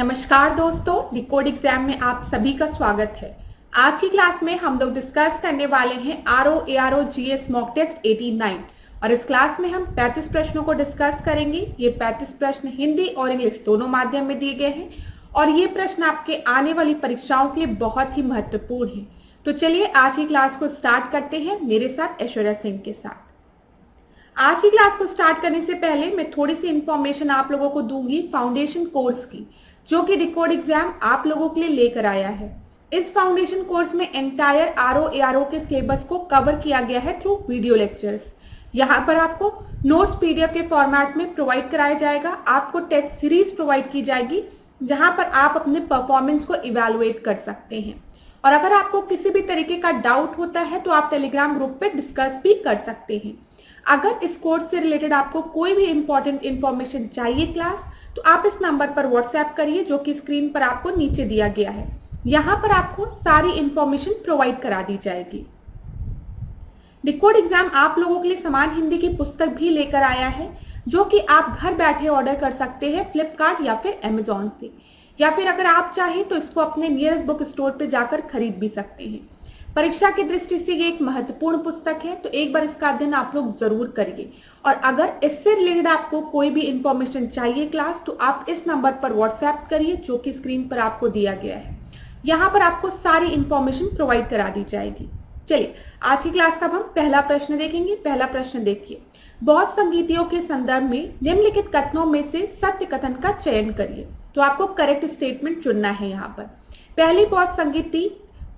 नमस्कार दोस्तों, decode exam में आप सभी का स्वागत है। आज की क्लास में हम लोग डिस्कस करने वाले हैं आरओ जीएस मॉक टेस्ट 89 और इस क्लास में हम 35 प्रश्नों को डिस्कस करेंगे। ये 35 प्रश्न हिंदी और इंग्लिश दोनों माध्यम में दिए गए हैं और ये प्रश्न आपके आने वाली परीक्षाओं के लिए बहुत ही महत्वपूर्ण है। तो चलिए आज की क्लास को स्टार्ट करते हैं मेरे साथ ऐश्वर्या सिंह के साथ। आज की क्लास को स्टार्ट करने से पहले मैं थोड़ी सी इंफॉर्मेशन आप लोगों को दूंगी फाउंडेशन कोर्स की, जो कि डिकोड एग्जाम आप लोगों के लिए लेकर आया है। इस फाउंडेशन कोर्स में एंटायर आरओ के सिलेबस को कवर किया गया है थ्रू वीडियो लेक्चर्स। यहाँ पर आपको नोट्स पीडीएफ के फॉर्मेट में प्रोवाइड कराया जाएगा, आपको टेस्ट सीरीज प्रोवाइड की जाएगी जहां पर आप अपने परफॉर्मेंस को इवेलुएट कर सकते हैं। और अगर आपको किसी भी तरीके का डाउट होता है तो आप टेलीग्राम ग्रुप पे डिस्कस भी कर सकते हैं। अगर इस कोर्स से रिलेटेड आपको कोई भी इंपॉर्टेंट इंफॉर्मेशन चाहिए क्लास, तो आप इस नंबर पर व्हाट्सएप करिए जो कि स्क्रीन पर आपको नीचे दिया गया है। यहाँ पर आपको सारी इंफॉर्मेशन प्रोवाइड करा दी जाएगी। डिकोड एग्जाम आप लोगों के लिए समान हिंदी की पुस्तक भी लेकर आया है, जो कि आप घर बैठे ऑर्डर कर सकते हैं फ्लिपकार्ट या फिर अमेजोन से, या फिर अगर आप चाहें तो इसको अपने नियरेस्ट बुक स्टोर पे जाकर खरीद भी सकते हैं। परीक्षा की दृष्टि से ये एक महत्वपूर्ण पुस्तक है, तो एक बार इसका अध्ययन आप लोग जरूर करिए। और अगर इससे रिलेटेड आपको कोई भी इंफॉर्मेशन चाहिए क्लास, तो आप इस नंबर पर व्हाट्सएप करिए जो कि स्क्रीन पर आपको दिया गया है। यहाँ पर आपको सारी इंफॉर्मेशन प्रोवाइड करा दी जाएगी। चलिए आज की क्लास का हम पहला प्रश्न देखेंगे। पहला प्रश्न देखिए, बहुत संगीतियों के संदर्भ में निम्नलिखित कथनों में से सत्य कथन का चयन करिए। तो आपको करेक्ट स्टेटमेंट चुनना है। यहाँ पर पहली बौद्ध संगीति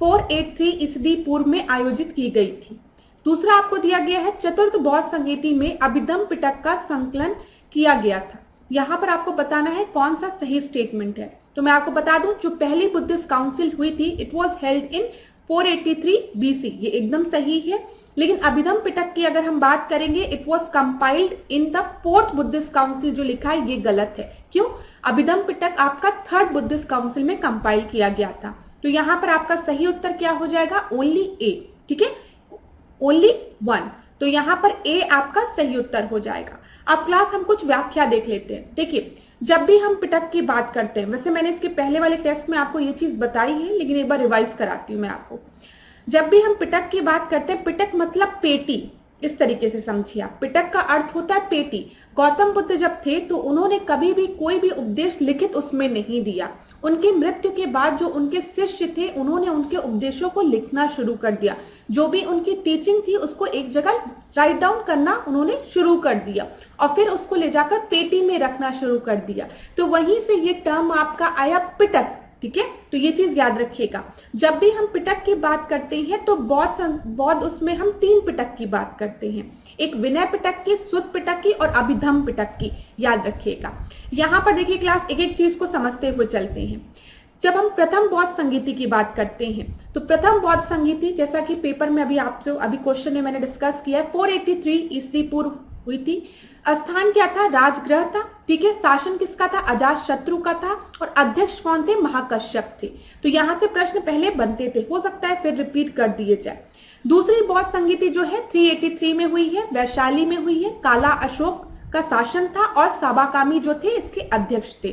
483 ईस्वी पूर्व में आयोजित की गई थी। दूसरा आपको दिया गया है चतुर्थ बौद्ध संगीति में अभिधम पिटक का संकलन किया गया था। यहाँ पर आपको बताना है कौन सा सही स्टेटमेंट है। तो मैं आपको बता दूं, जो पहली बुद्धिस्ट काउंसिल हुई थी it was held in 483 BC, ये एकदम सही है। लेकिन अभिधम पिटक की अगर हम बात करेंगे, it was compiled in the 4th Buddhist council, जो लिखा है ये गलत है। क्यों? अभिधम पिटक आपका 3rd बुद्धिस्ट काउंसिल में कंपाइल किया गया था। तो यहाँ पर आपका सही उत्तर क्या हो जाएगा? ओनली ए। ठीक है, ओनली 1। तो यहाँ पर ए आपका सही उत्तर हो जाएगा। अब क्लास हम कुछ व्याख्या देख लेते हैं। देखिए, जब भी हम पिटक की बात करते हैं, वैसे मैंने इसके पहले वाले टेस्ट में आपको ये चीज बताई है, लेकिन एक बार रिवाइज कराती हूँ मैं आपको। जब भी हम पिटक की बात करते हैं, पिटक मतलब पेटी, इस तरीके से समझिए आप। पिटक का अर्थ होता है पेटी। गौतम बुद्ध जब थे तो उन्होंने कभी भी कोई भी उपदेश लिखित उसमें नहीं दिया। उनकी मृत्यु के बाद जो उनके शिष्य थे उन्होंने उनके उपदेशों को लिखना शुरू कर दिया। जो भी उनकी टीचिंग थी उसको एक जगह राइट डाउन करना उन्होंने शुरू कर दिया और फिर उसको ले जाकर पेटी में रखना शुरू कर दिया। तो वहीं से ये टर्म आपका आया पिटक। ठीक है, तो ये चीज याद रखिएगा। जब भी हम पिटक की बात करते हैं तो बौद्ध उसमें हम 3 पिटक की बात करते हैं, एक विनय पिटक की, सुत पिटक की और अभिधम पिटक की। याद रखिएगा। यहाँ पर देखिए क्लास, एक एक चीज को समझते हुए चलते हैं। जब हम प्रथम बौद्ध संगीति की बात करते हैं तो प्रथम बौद्ध संगीति, जैसा कि पेपर में अभी आपसे अभी क्वेश्चन में मैंने डिस्कस किया है, 483 ईस्वी पूर्व हुई थी। स्थान क्या था? राजगृह था। ठीक है, शासन किसका था? अजात शत्रु का था। और अध्यक्ष कौन थे? महाकश्यप थे। तो यहाँ से प्रश्न पहले बनते थे, हो सकता है फिर रिपीट कर दिए जाए। दूसरी बौद्ध संगीति जो है 383 में हुई है, वैशाली में हुई है। काला अशोक का शासन था और साबाकामी जो थे इसके अध्यक्ष थे।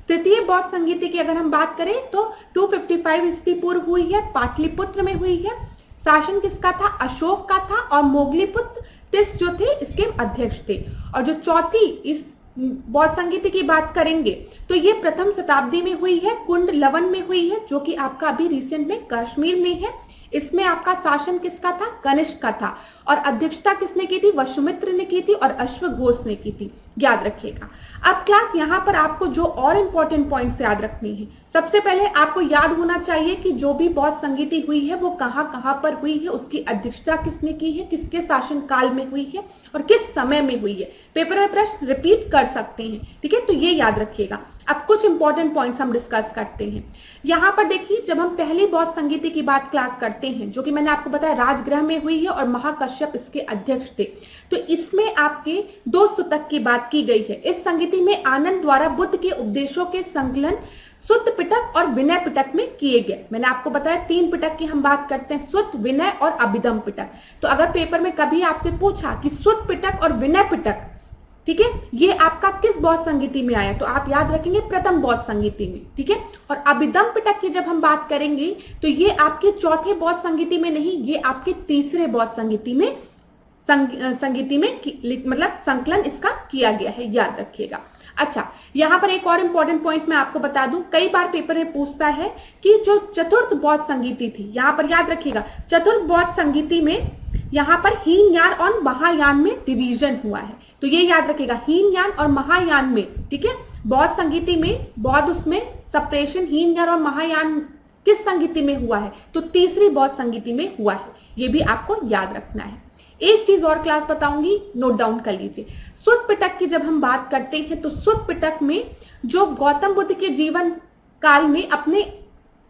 तृतीय बौद्ध संगीति की अगर हम बात करें तो 255 ईस्वी पूर्व हुई है, पाटलिपुत्र में हुई है। शासन किसका था? अशोक का था और मोगलीपुत्र तिस जो थे इसके अध्यक्ष थे। और जो चौथी इस बौद्ध संगीति की बात करेंगे तो ये प्रथम शताब्दी में हुई है, कुंड लवन में हुई है, जो कि आपका अभी रिसेंट में कश्मीर में है। इसमें आपका शासन किसका था? कनिष्क का था। और अध्यक्षता किसने की थी? वसुमित्र ने की थी और अश्वघोष ने की थी। याद रखिएगा। अब क्लास यहाँ पर आपको जो और इंपॉर्टेंट पॉइंट्स याद रखनी है, सबसे पहले आपको याद होना चाहिए कि जो भी बौद्ध संगीति हुई है वो कहाँ पर हुई है, उसकी अध्यक्षता किसने की है, किसके शासन काल में हुई है और किस समय में हुई है। पेपर में प्रश्न रिपीट कर सकते हैं। ठीक है, तो ये याद रखिएगा। अब कुछ इंपॉर्टेंट पॉइंट्स हम डिस्कस करते हैं। यहाँ पर देखिए, जब हम पहली बौद्ध संगीति की बात क्लास करते हैं, जो कि मैंने आपको बताया राजगृह में हुई है और महाकश्यप इसके अध्यक्ष थे, तो इसमें आपके 2 सुतक की बात की गई है। इस संगीति में आनंद द्वारा बुद्ध के उपदेशों के संकलन सुत पिटक और विनय पिटक में किए गए। मैंने आपको बताया 3 पिटक की हम बात करते हैं, सुत, विनय और अभिधम पिटक। तो अगर पेपर में कभी आपसे पूछा कि सुत पिटक और विनय पिटक ठीक है, ये आपका किस बौद्ध संगीति में आया, तो आप याद रखेंगे प्रथम बौद्ध संगीति में, ठीक है। और अभिधम्म पिटक की जब हम बात करेंगे तो ये आपके चौथे बौद्ध संगीति में नहीं, ये आपके तीसरे बौद्ध संगीति में मतलब संकलन इसका किया गया है, याद रखिएगा। अच्छा, यहां पर एक और इंपॉर्टेंट पॉइंट मैं आपको बता दूं, कई बार पेपर में पूछता है कि जो चतुर्थ बौद्ध संगीति थी, यहां पर याद रखिएगा चतुर्थ बौद्ध संगीति में यहां पर हीनयान और महायान में डिवीजन हुआ है, तो ये याद रखिएगा हीनयान और महायान में, ठीक है। बौद्ध संगीति में बौद्ध उसमें सप्रेशन हीनयान और महायान किस संगीति में हुआ है, तो तीसरी बौद्ध संगीति में हुआ है, ये भी आपको याद रखना है। एक चीज और क्लास बताऊंगी, नोट डाउन कर लीजिए। सुत्त पिटक की जब हम बात करते हैं तो सुत्त पिटक में जो गौतम बुद्ध के जीवन काल में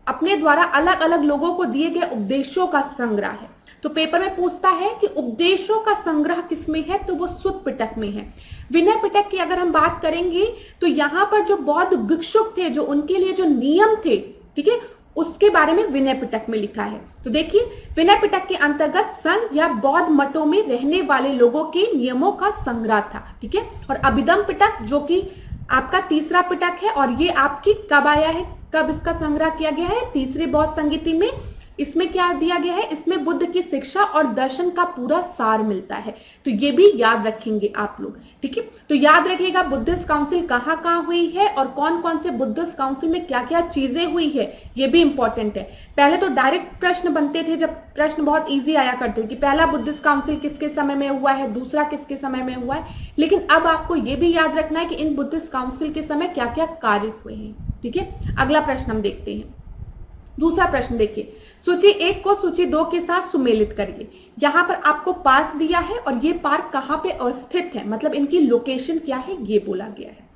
अपने द्वारा अलग अलग लोगों को दिए गए उपदेशों का संग्रह है। तो पेपर में पूछता है कि उपदेशों का संग्रह किसमें है, तो वो सुत्त पिटक में है। विनय पिटक की अगर हम बात करेंगे तो यहाँ पर जो बौद्ध भिक्षुक थे, जो उनके लिए जो नियम थे, ठीक है, उसके बारे में विनय पिटक में लिखा है। तो देखिए विनय पिटक के अंतर्गत संघ या बौद्ध मठों में रहने वाले लोगों के नियमों का संग्रह था, ठीक है। और अभिधम्म पिटक जो कि आपका तीसरा पिटक है, और ये आपकी कब आया है, कब इसका संग्रह किया गया है, तीसरे बौद्ध संगीति में। इसमें क्या दिया गया है, इसमें बुद्ध की शिक्षा और दर्शन का पूरा सार मिलता है, तो ये भी याद रखेंगे आप लोग, ठीक है। तो याद रखिएगा बुद्धिस्ट काउंसिल कहाँ कहाँ हुई है और कौन कौन से बुद्धिस्ट काउंसिल में क्या क्या चीजें हुई है, ये भी इंपॉर्टेंट है। पहले तो डायरेक्ट प्रश्न बनते थे, जब प्रश्न बहुत ईजी आया करते कि पहला बुद्धिस्ट काउंसिल किसके समय में हुआ है, दूसरा किसके समय में हुआ है, लेकिन अब आपको ये भी याद रखना है कि इन बुद्धिस्ट काउंसिल के समय क्या क्या कार्य हुए हैं, ठीक है। अगला प्रश्न हम देखते हैं। दूसरा प्रश्न देखिए, सूची 1 को सूची 2 के साथ सुमेलित करिए। यहाँ पर आपको पार्क दिया है और ये पार्क कहाँ पे अवस्थित है, मतलब इनकी लोकेशन क्या है, ये बोला गया है।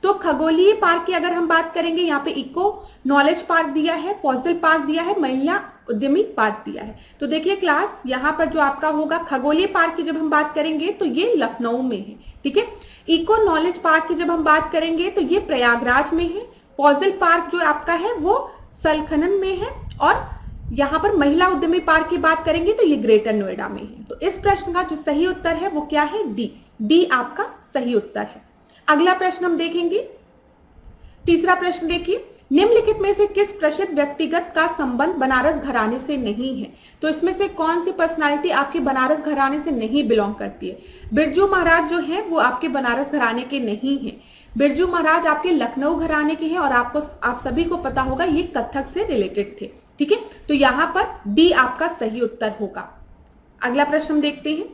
तो खगोलीय पार्क की अगर हम बात करेंगे, यहाँ पे इको नॉलेज पार्क दिया है, फॉसिल पार्क दिया है, महिला उद्यमी पार्क दिया है। तो देखिए क्लास, यहाँ पर जो आपका होगा खगोलीय पार्क की जब हम बात करेंगे तो ये लखनऊ में है, ठीक है। इको नॉलेज पार्क की जब हम बात करेंगे तो ये प्रयागराज में है। फॉसिल पार्क जो आपका है वो सलखनन में है, और यहां पर महिला उद्यमी पार्क की बात करेंगे तो ये ग्रेटर नोएडा में है। तो इस प्रश्न का जो सही उत्तर है वो क्या है, डी आपका सही उत्तर है। अगला प्रश्न हम देखेंगे। तीसरा प्रश्न देखिए, निम्नलिखित में से किस प्रसिद्ध व्यक्तिगत का संबंध बनारस घराने से नहीं है। तो इसमें से कौन सी पर्सनालिटी आपके बनारस घराने से नहीं बिलोंग करती है। बिरजू महाराज जो है वो आपके बनारस घराने के नहीं है। बिरजू महाराज आपके लखनऊ घराने के हैं, और आप सभी को पता होगा ये कथक से रिलेटेड थे, ठीक है। तो यहां पर डी आपका सही उत्तर होगा। अगला प्रश्न हम देखते हैं।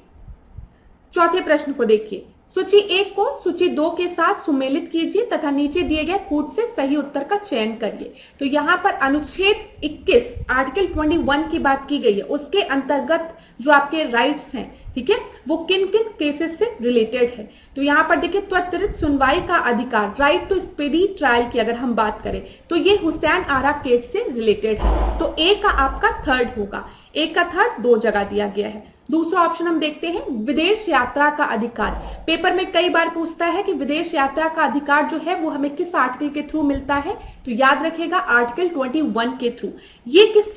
चौथे प्रश्न को देखिए, सूची 1 को सूची 2 के साथ सुमेलित कीजिए तथा नीचे दिए गए कूट से सही उत्तर का चयन करिए। तो यहाँ पर अनुच्छेद 21 आर्टिकल 21 की बात की गई है, उसके अंतर्गत जो आपके राइट्स हैं, ठीक है, वो किन किन केसेस से रिलेटेड है। तो यहाँ पर देखिए त्वरित सुनवाई का अधिकार, राइट टू स्पीडी ट्रायल की अगर हम बात करें तो ये हुसैन आरा केस से रिलेटेड है। तो ए का आपका थर्ड होगा, ए का थर्ड 2 जगह दिया गया है। दूसरा ऑप्शन हम देखते हैं, विदेश यात्रा का अधिकार। पेपर में कई बार पूछता है कि विदेश यात्रा का अधिकार जो है वो हमें किस आर्टिकल के थ्रू मिलता है, तो याद रखिएगा आर्टिकल 21 के थ्रू। ये किस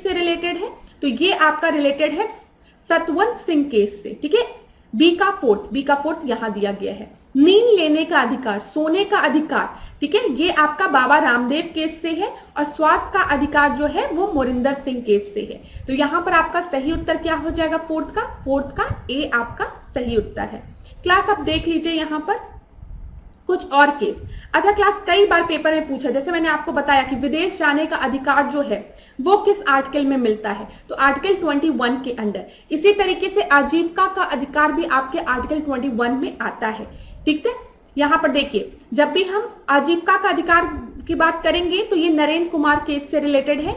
से रिलेटेड है, तो ये आपका रिलेटेड है सतवंत सिंह केस से, ठीक है। बी का फोर्थ यहां दिया गया है। नींद लेने का अधिकार, सोने का अधिकार, ठीक है, ये आपका बाबा रामदेव केस से है। और स्वास्थ्य का अधिकार जो है वो मोरिंदर सिंह केस से है। तो यहां पर आपका सही उत्तर क्या हो जाएगा, फोर्थ का ए आपका सही उत्तर है। क्लास आप देख लीजिए यहाँ पर कुछ और केस। अच्छा क्लास, कई बार पेपर में पूछा, जैसे मैंने आपको बताया कि विदेश जाने का अधिकार जो है वो किस आर्टिकल में मिलता है, तो आर्टिकल 21 के अंडर। इसी तरीके से आजीविका का अधिकार भी आपके आर्टिकल 21 में आता है, ठीक है। यहाँ पर देखिए, जब भी हम आजीविका का अधिकार की बात करेंगे तो ये नरेंद्र कुमार केस से रिलेटेड है।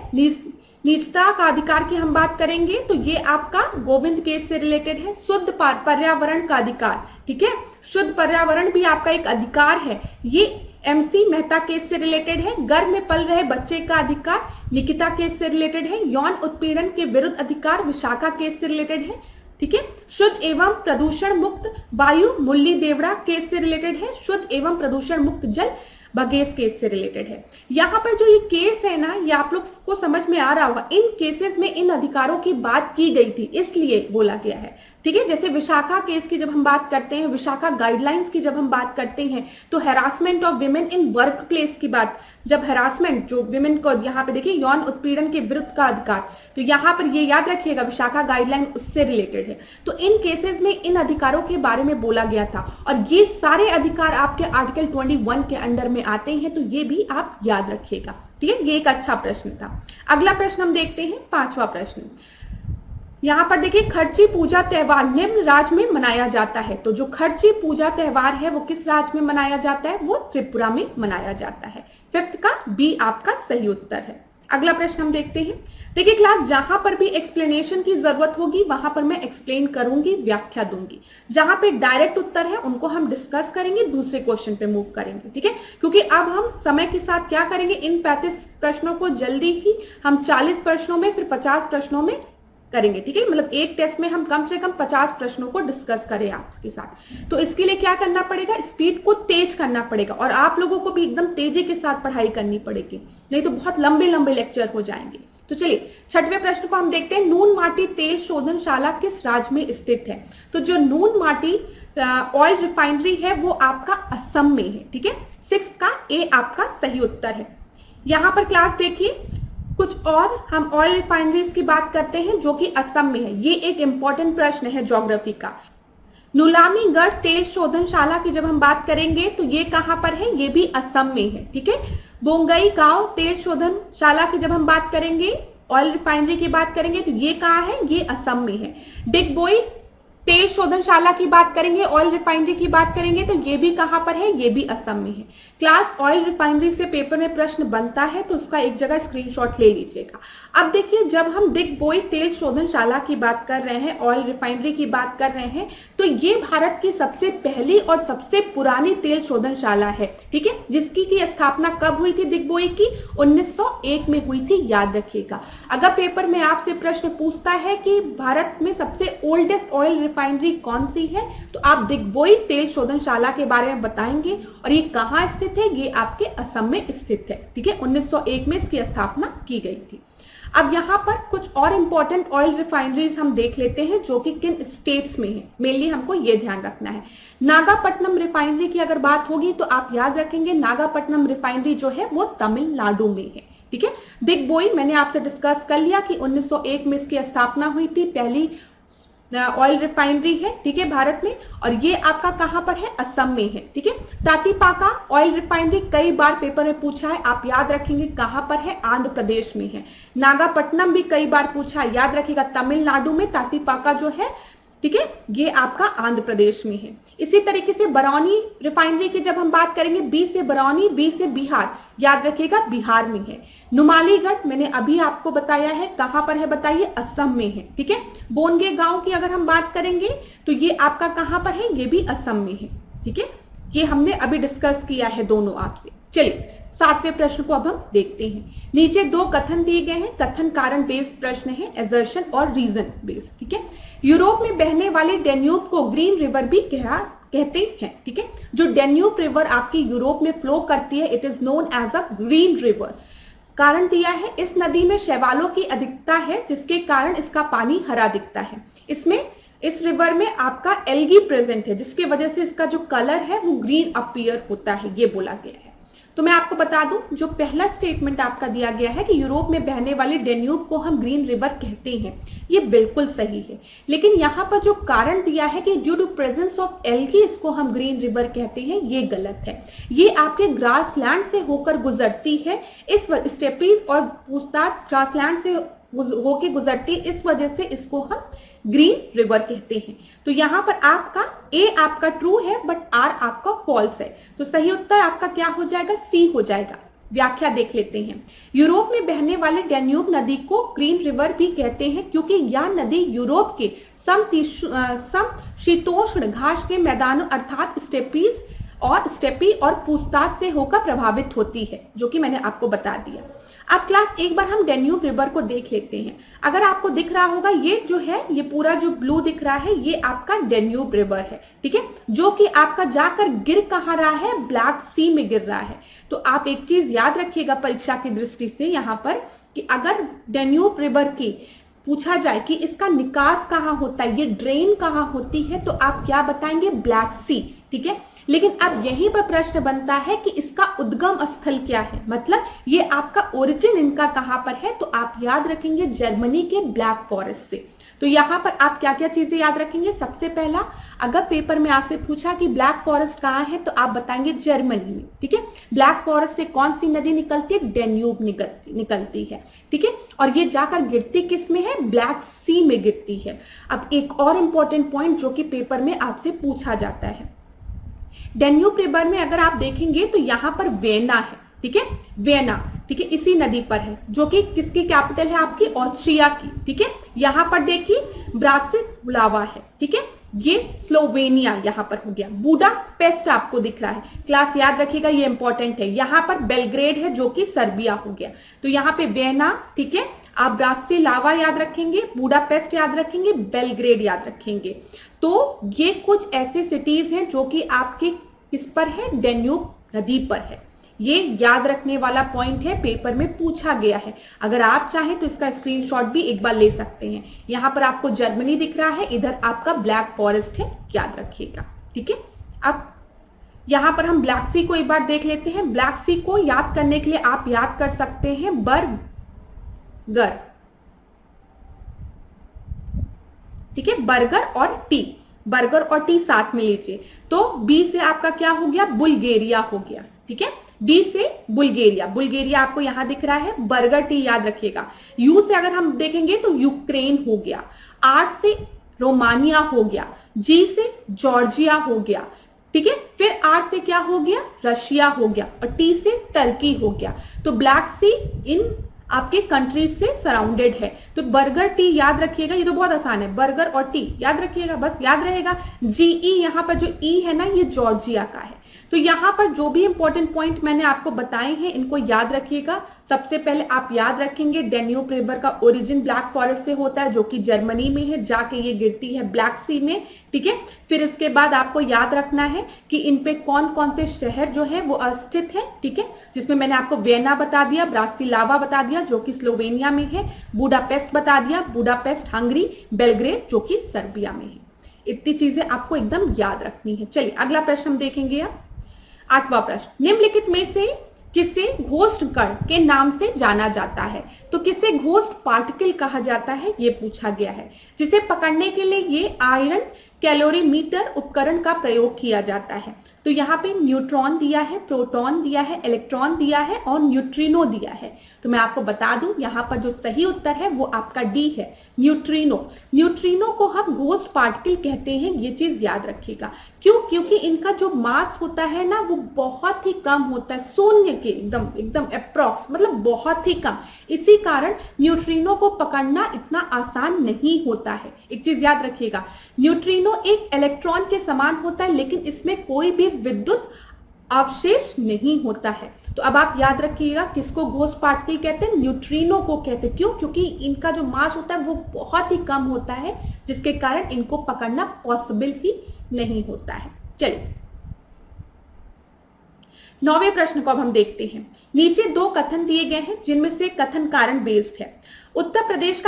निजता का अधिकार की हम बात करेंगे तो ये आपका गोविंद केस से रिलेटेड है। शुद्ध पर्यावरण का अधिकार, ठीक है, शुद्ध पर्यावरण भी आपका एक अधिकार है, ये MC मेहता केस से रिलेटेड है। गर्भ में पल रहे बच्चे का अधिकार निकिता केस से रिलेटेड है। यौन उत्पीड़न के विरुद्ध अधिकार विशाखा केस से रिलेटेड है, ठीक है। शुद्ध एवं प्रदूषण मुक्त वायु मुरली देवड़ा केस से रिलेटेड है। शुद्ध एवं प्रदूषण मुक्त जल बगेश केस से रिलेटेड है। यहाँ पर जो ये केस है ना, ये आप लोग को समझ में आ रहा होगा, इन केसेस में इन अधिकारों की बात की गई थी, इसलिए बोला गया है। ठीक है। जैसे विशाखा केस की जब हम बात करते हैं, विशाखा गाइडलाइंस की जब हम बात करते हैं, तो harassment of women in work place की बात, जब हैरासमेंट जो विमेन को, यहाँ पे देखिए यौन उत्पीड़न के विरुद्ध का अधिकार, तो यहाँ पर ये याद रखिएगा विशाखा गाइडलाइन उससे रिलेटेड है। तो इन केसेस में इन अधिकारों के बारे में बोला गया था और ये सारे अधिकार आपके आर्टिकल 21 के अंडर में आते हैं, तो ये भी आप याद रखिएगा। ठीक है, ये एक अच्छा प्रश्न था। अगला प्रश्न हम देखते हैं, 5वां प्रश्न। यहाँ पर देखिए खर्ची पूजा त्योहार निम्न राज्य में मनाया जाता है। तो जो खर्ची पूजा त्योहार है वो किस राज्य में मनाया जाता है? वो त्रिपुरा में मनाया जाता है। 5th का बी आपका सही उत्तर है। अगला प्रश्न हम देखते हैं। देखिए क्लास, जहां पर भी एक्सप्लेनेशन की जरूरत होगी वहां पर मैं एक्सप्लेन करूंगी, व्याख्या दूंगी। जहां पे डायरेक्ट उत्तर है उनको हम डिस्कस करेंगे, दूसरे क्वेश्चन पे मूव करेंगे। ठीक है, क्योंकि अब हम समय के साथ क्या करेंगे, इन 35 प्रश्नों को जल्दी ही हम 40 प्रश्नों में फिर 50 प्रश्नों में करेंगे। ठीक है, मतलब एक टेस्ट में हम कम से कम 50 प्रश्नों को डिस्कस करें आपके साथ। तो इसके लिए क्या करना पड़ेगा, स्पीड को तेज करना पड़ेगा और आप लोगों को भी एकदम तेजी के साथ पढ़ाई करनी पड़ेगी, नहीं तो बहुत लंबे लंबे लेक्चर हो जाएंगे। तो चलिए 6वें प्रश्न को हम देखते हैं। नून माटी तेल शोधनशाला किस राज्य में स्थित है? तो जो नून माटी ऑयल रिफाइनरी है वो आपका असम में है। ठीक है, 6 का ए आपका सही उत्तर है। यहां पर क्लास देखिए कुछ और हम ऑयल रिफाइनरीज की बात करते हैं जो कि असम में है। ये एक इंपॉर्टेंट प्रश्न है ज्योग्राफी का। नुलामीगढ़ तेल शोधनशाला की जब हम बात करेंगे तो ये कहां पर है? ये भी असम में है। ठीक है, बोंगई गांव तेल शोधनशाला की जब हम बात करेंगे, ऑयल रिफाइनरी की बात करेंगे तो ये कहां है? ये असम में है। डिगबोई तेल शोधनशाला की बात करेंगे, ऑयल रिफाइनरी की बात करेंगे तो ये भी कहां पर है? ये भी असम में है। क्लास, ऑयल रिफाइनरी से पेपर में प्रश्न बनता है तो उसका एक जगह स्क्रीनशॉट ले लीजिएगा। अब देखिए जब हम डिगबोई तेल शोधनशाला की बात कर रहे हैं, ऑयल रिफाइनरी की बात कर रहे हैं, तो ये भारत की सबसे पहली और सबसे पुरानी तेल शोधनशाला है। ठीक है, जिसकी की स्थापना कब हुई थी? डिगबोई की 1901 में हुई थी, याद रखिएगा। अगर पेपर में आपसे प्रश्न पूछता है कि भारत में सबसे ओल्डेस्ट ऑयल रिफाइनरी कौन सी है, तो आप डिगबोई तेल शोधनशाला के बारे में बताएंगे और ये कहां स्थित है? ये आपके असम में स्थित है। ठीक है, 1901 में इसकी स्थापना की गई थी। अब यहाँ पर कुछ और इंपॉर्टेंट ऑयल रिफाइनरीज हम देख लेते हैं जो कि किन स्टेट्स में है। मेनली हमको ये ध्यान रखना है। नागापट्टनम रिफाइनरी की अगर बात होगी तो आप याद रखेंगे नागापट्टनम रिफाइनरी जो है वो तमिलनाडु में है। ठीक है, डिगबोई मैंने आपसे डिस्कस कर लिया कि 1901 में इसकी स्थापना हुई थी, पहली ऑयल रिफाइनरी है। ठीक है, भारत में, और ये आपका कहां पर है? असम में है। ठीक है, तातीपाका ऑयल रिफाइनरी कई बार पेपर में पूछा है, आप याद रखेंगे कहां पर है? आंध्र प्रदेश में है। नागापट्टनम भी कई बार पूछा है, याद रखिएगा तमिलनाडु में तातीपाका जो है। ठीक है, ये आपका आंध्र प्रदेश में है। इसी तरीके से बरौनी रिफाइनरी की जब हम बात करेंगे, बी से बरौनी, बी से बिहार, याद रखिएगा बिहार में है। नुमालीगढ़ मैंने अभी आपको बताया है, कहां पर है बताइए? असम में है। ठीक है, बोनगे गांव की अगर हम बात करेंगे तो ये आपका कहां पर है? ये भी असम में है। ठीक है, ये हमने अभी डिस्कस किया है दोनों आपसे। चलिए 7वें प्रश्न को अब हम देखते हैं। नीचे 2 कथन दिए गए हैं, कथन कारण बेस्ड प्रश्न है, एजर्शन और रीजन बेस्ड। ठीक है, यूरोप में बहने वाले डेन्यूब को ग्रीन रिवर भी कहते हैं। ठीक है, जो डेन्यूब रिवर आपकी यूरोप में फ्लो करती है, it is known as a green river. कारण दिया है, इस नदी में शैवालों की अधिकता है जिसके कारण इसका पानी हरा दिखता है। इस रिवर में आपका एल्गी प्रेजेंट है जिसकी वजह से इसका जो कलर है वो ग्रीन अपीयर होता है, ये बोला गया है। तो मैं आपको बता दूं, जो पहला स्टेटमेंट आपका दिया गया है कि यूरोप में बहने वाली डेन्यूब को हम ग्रीन रिवर कहते हैं, ये बिल्कुल सही है। लेकिन यहाँ पर जो कारण दिया है कि due to presence of algae इसको हम ग्रीन रिवर कहते हैं, ये गलत है। ये आपके ग्रासलैंड से होकर गुजरती है, इस स्टेपीज और पूछताछ ग्रासलैंड से होके गुजरती, इस वजह से इसको हम ग्रीन रिवर कहते हैं। तो यहां पर आपका ए आपका ट्रू है बट आर आपका फॉल्स है, तो सही उत्तर आपका क्या हो जाएगा? सी हो जाएगा। व्याख्या देख लेते हैं। यूरोप में बहने वाले डेन्यूब नदी को ग्रीन रिवर भी कहते हैं क्योंकि यह नदी यूरोप के समशीतोष्ण घास के मैदानों अर्थात स्टेपी और पूछताछ से होकर प्रभावित होती है, जो कि मैंने आपको बता दिया। अब क्लास एक बार हम डेन्यूब रिवर को देख लेते हैं। अगर आपको दिख रहा होगा ये जो है, ये पूरा जो ब्लू दिख रहा है, ये आपका डेन्यूब रिवर है। ठीक है, जो कि आपका जाकर गिर कहाँ रहा है? ब्लैक सी में गिर रहा है। तो आप एक चीज याद रखिएगा परीक्षा की दृष्टि से यहाँ पर कि अगर डेन्यूब रिवर की पूछा जाए कि इसका निकास कहाँ होता है, ये ड्रेन कहाँ होती है, तो आप क्या बताएंगे, ब्लैक सी, ठीक है। लेकिन अब यहीं पर प्रश्न बनता है कि इसका उद्गम स्थल क्या है, मतलब ये आपका ओरिजिन इनका कहां पर है, तो आप याद रखेंगे जर्मनी के ब्लैक फॉरेस्ट से। तो यहां पर आप क्या क्या चीजें याद रखेंगे, सबसे पहला अगर पेपर में आपसे पूछा कि ब्लैक फॉरेस्ट कहाँ है, तो आप बताएंगे जर्मनी में, ठीक है। ब्लैक फॉरेस्ट से कौन सी नदी निकलती है, डेन्यूब निकलती है, ठीक है। और ये जाकर गिरती किस में है, ब्लैक सी में गिरती है। अब एक और इंपॉर्टेंट पॉइंट जो कि पेपर में आपसे पूछा जाता है, डेन्यूब रिवर में अगर आप देखेंगे तो यहां पर वेना है, ठीक है, वेना, ठीक है, इसी नदी पर है, जो कि किसकी कैपिटल है, आपकी ऑस्ट्रिया की, ठीक है। यहां पर देखिए ब्रातिस्लावा है, ठीक है, ये स्लोवेनिया यहां पर हो गया। बुडापेस्ट आपको दिख रहा है, क्लास याद रखिएगा, ये इंपॉर्टेंट है। यहां पर बेलग्रेड है जो कि सर्बिया हो गया। तो यहां पे वेना, ठीक है, आप ब्रातिस्लावा याद रखेंगे, बुडापेस्ट याद रखेंगे, बेलग्रेड याद रखेंगे। तो ये कुछ ऐसे सिटीज हैं जो कि आपके किस पर है, डेन्यूब नदी पर है। ये याद रखने वाला पॉइंट है, पेपर में पूछा गया है। अगर आप चाहें तो इसका स्क्रीनशॉट भी एक बार ले सकते हैं। यहां पर आपको जर्मनी दिख रहा है, इधर आपका ब्लैक फॉरेस्ट है, याद रखिएगा, ठीक है। अब यहां पर हम ब्लैक सी को एक बार देख लेते हैं। ब्लैक सी को याद करने के लिए आप याद कर सकते हैं बर्गर, ठीक है, बर्गर और टी, बर्गर और टी साथ में लीजिए। तो बी से आपका क्या हो गया, बुल्गारिया हो गया, ठीक है, बी से बुल्गारिया, बुल्गारिया आपको यहां दिख रहा है, बर्गर टी याद रखिएगा। यू से अगर हम देखेंगे तो यूक्रेन हो गया, आर से रोमानिया हो गया, जी से जॉर्जिया हो गया, ठीक है, फिर आर से क्या हो गया, रशिया हो गया, और टी से टर्की हो गया। तो ब्लैक सी इन आपके कंट्रीज से सराउंडेड है। तो बर्गर टी याद रखिएगा, ये तो बहुत आसान है, बर्गर और टी याद रखिएगा, बस याद रहेगा। जीई यहाँ पर जो ई है ना, ये जॉर्जिया का है। तो यहाँ पर जो भी इंपॉर्टेंट पॉइंट मैंने आपको बताए हैं, इनको याद रखिएगा। सबसे पहले आप याद रखेंगे डेन्यूब रिवर का ओरिजिन ब्लैक फॉरेस्ट से होता है, जो कि जर्मनी में है, जाके ये गिरती है ब्लैक सी में, ठीक है। फिर इसके बाद आपको याद रखना है कि इन पे कौन कौन से शहर जो है वो स्थित है, ठीक है, जिसमें मैंने आपको वेना बता दिया, ब्रातिस्लावा बता दिया जो कि स्लोवेनिया में है, बुडापेस्ट बता दिया, बुडापेस्ट हंगरी, बेलग्रेड जो कि सर्बिया में है। इतनी चीजें आपको एकदम याद रखनी है। चलिए अगला प्रश्न हम देखेंगे। अब 8वां प्रश्न, निम्नलिखित में से किसे घोस्ट कण के नाम से जाना जाता है। तो किसे घोस्ट पार्टिकल कहा जाता है, ये पूछा गया है, जिसे पकड़ने के लिए ये आयरन कैलोरीमीटर उपकरण का प्रयोग किया जाता है। तो यहाँ पे न्यूट्रॉन दिया है, प्रोटॉन दिया है, इलेक्ट्रॉन दिया है और न्यूट्रिनो दिया है। तो मैं आपको बता दूं, यहाँ पर जो सही उत्तर है वो आपका डी है, न्यूट्रिनो। न्यूट्रिनो को हम घोस्ट पार्टिकल कहते हैं, ये चीज याद रखिएगा। क्यों, क्योंकि इनका जो मास होता है ना वो बहुत ही कम होता है, शून्य के एकदम एकदम अप्रॉक्स, मतलब बहुत ही कम। इसी कारण न्यूट्रिनो को पकड़ना इतना आसान नहीं होता है। एक चीज याद रखिएगा, न्यूट्रिनो एक इलेक्ट्रॉन के समान होता है, लेकिन इसमें कोई भी विद्युत अवशेष नहीं होता है। तो अब आप याद रखिएगा किसको घोस्ट पार्टिकल कहते हैं, न्यूट्रिनो को कहते हैं। क्यों, क्योंकि इनका जो मास होता है वो बहुत ही कम होता है, जिसके कारण इनको पकड़ना पॉसिबल ही नहीं होता है। चलिए 9वें प्रश्न को अब हम देखते हैं। नीचे 2 कथन दिए गए हैं, जिनमें से कथन कारण बेस्ड है। उत्तर प्रदेश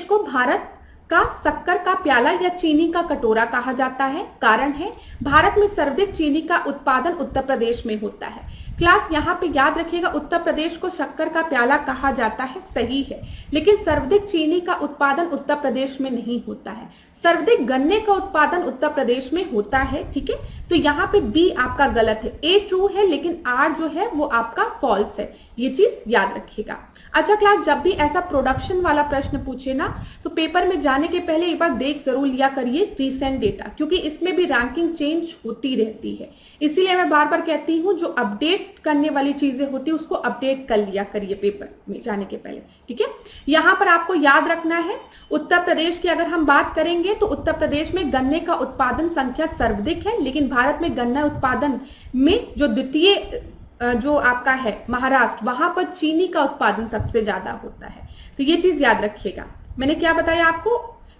को भारत का शक्कर का प्याला या चीनी का कटोरा कहा जाता है। कारण है, भारत में सर्वाधिक चीनी का उत्पादन उत्तर प्रदेश में होता है। क्लास यहाँ पे याद रखिएगा, उत्तर प्रदेश को शक्कर का प्याला कहा जाता है, सही है, लेकिन सर्वाधिक चीनी का उत्पादन उत्तर प्रदेश में नहीं होता है। सर्वाधिक गन्ने का उत्पादन उत्तर प्रदेश में होता है, ठीक है। तो यहाँ पे बी आपका गलत है, ए ट्रू है, लेकिन आर जो है वो आपका फॉल्स है। ये चीज याद रखिएगा। अच्छा क्लास, जब भी ऐसा प्रोडक्शन वाला प्रश्न पूछे ना, तो पेपर में जाने के पहले एक बार देख जरूर लिया करिए रिसेंट डेटा, क्योंकि इसमें भी रैंकिंग चेंज होती रहती है। इसीलिए मैं बार बार कहती हूँ, जो अपडेट करने वाली चीजें होती है उसको अपडेट कर लिया करिए पेपर में जाने के पहले, ठीक है। यहाँ पर आपको याद रखना है, उत्तर प्रदेश की अगर हम बात करेंगे तो उत्तर प्रदेश में गन्ने का उत्पादन संख्या सर्वाधिक है, लेकिन भारत में गन्ना उत्पादन में जो द्वितीय जो आपका है महाराष्ट्र, वहां पर चीनी का उत्पादन सबसे ज्यादा होता है। तो ये चीज याद रखिएगा। मैंने क्या बताया आपको,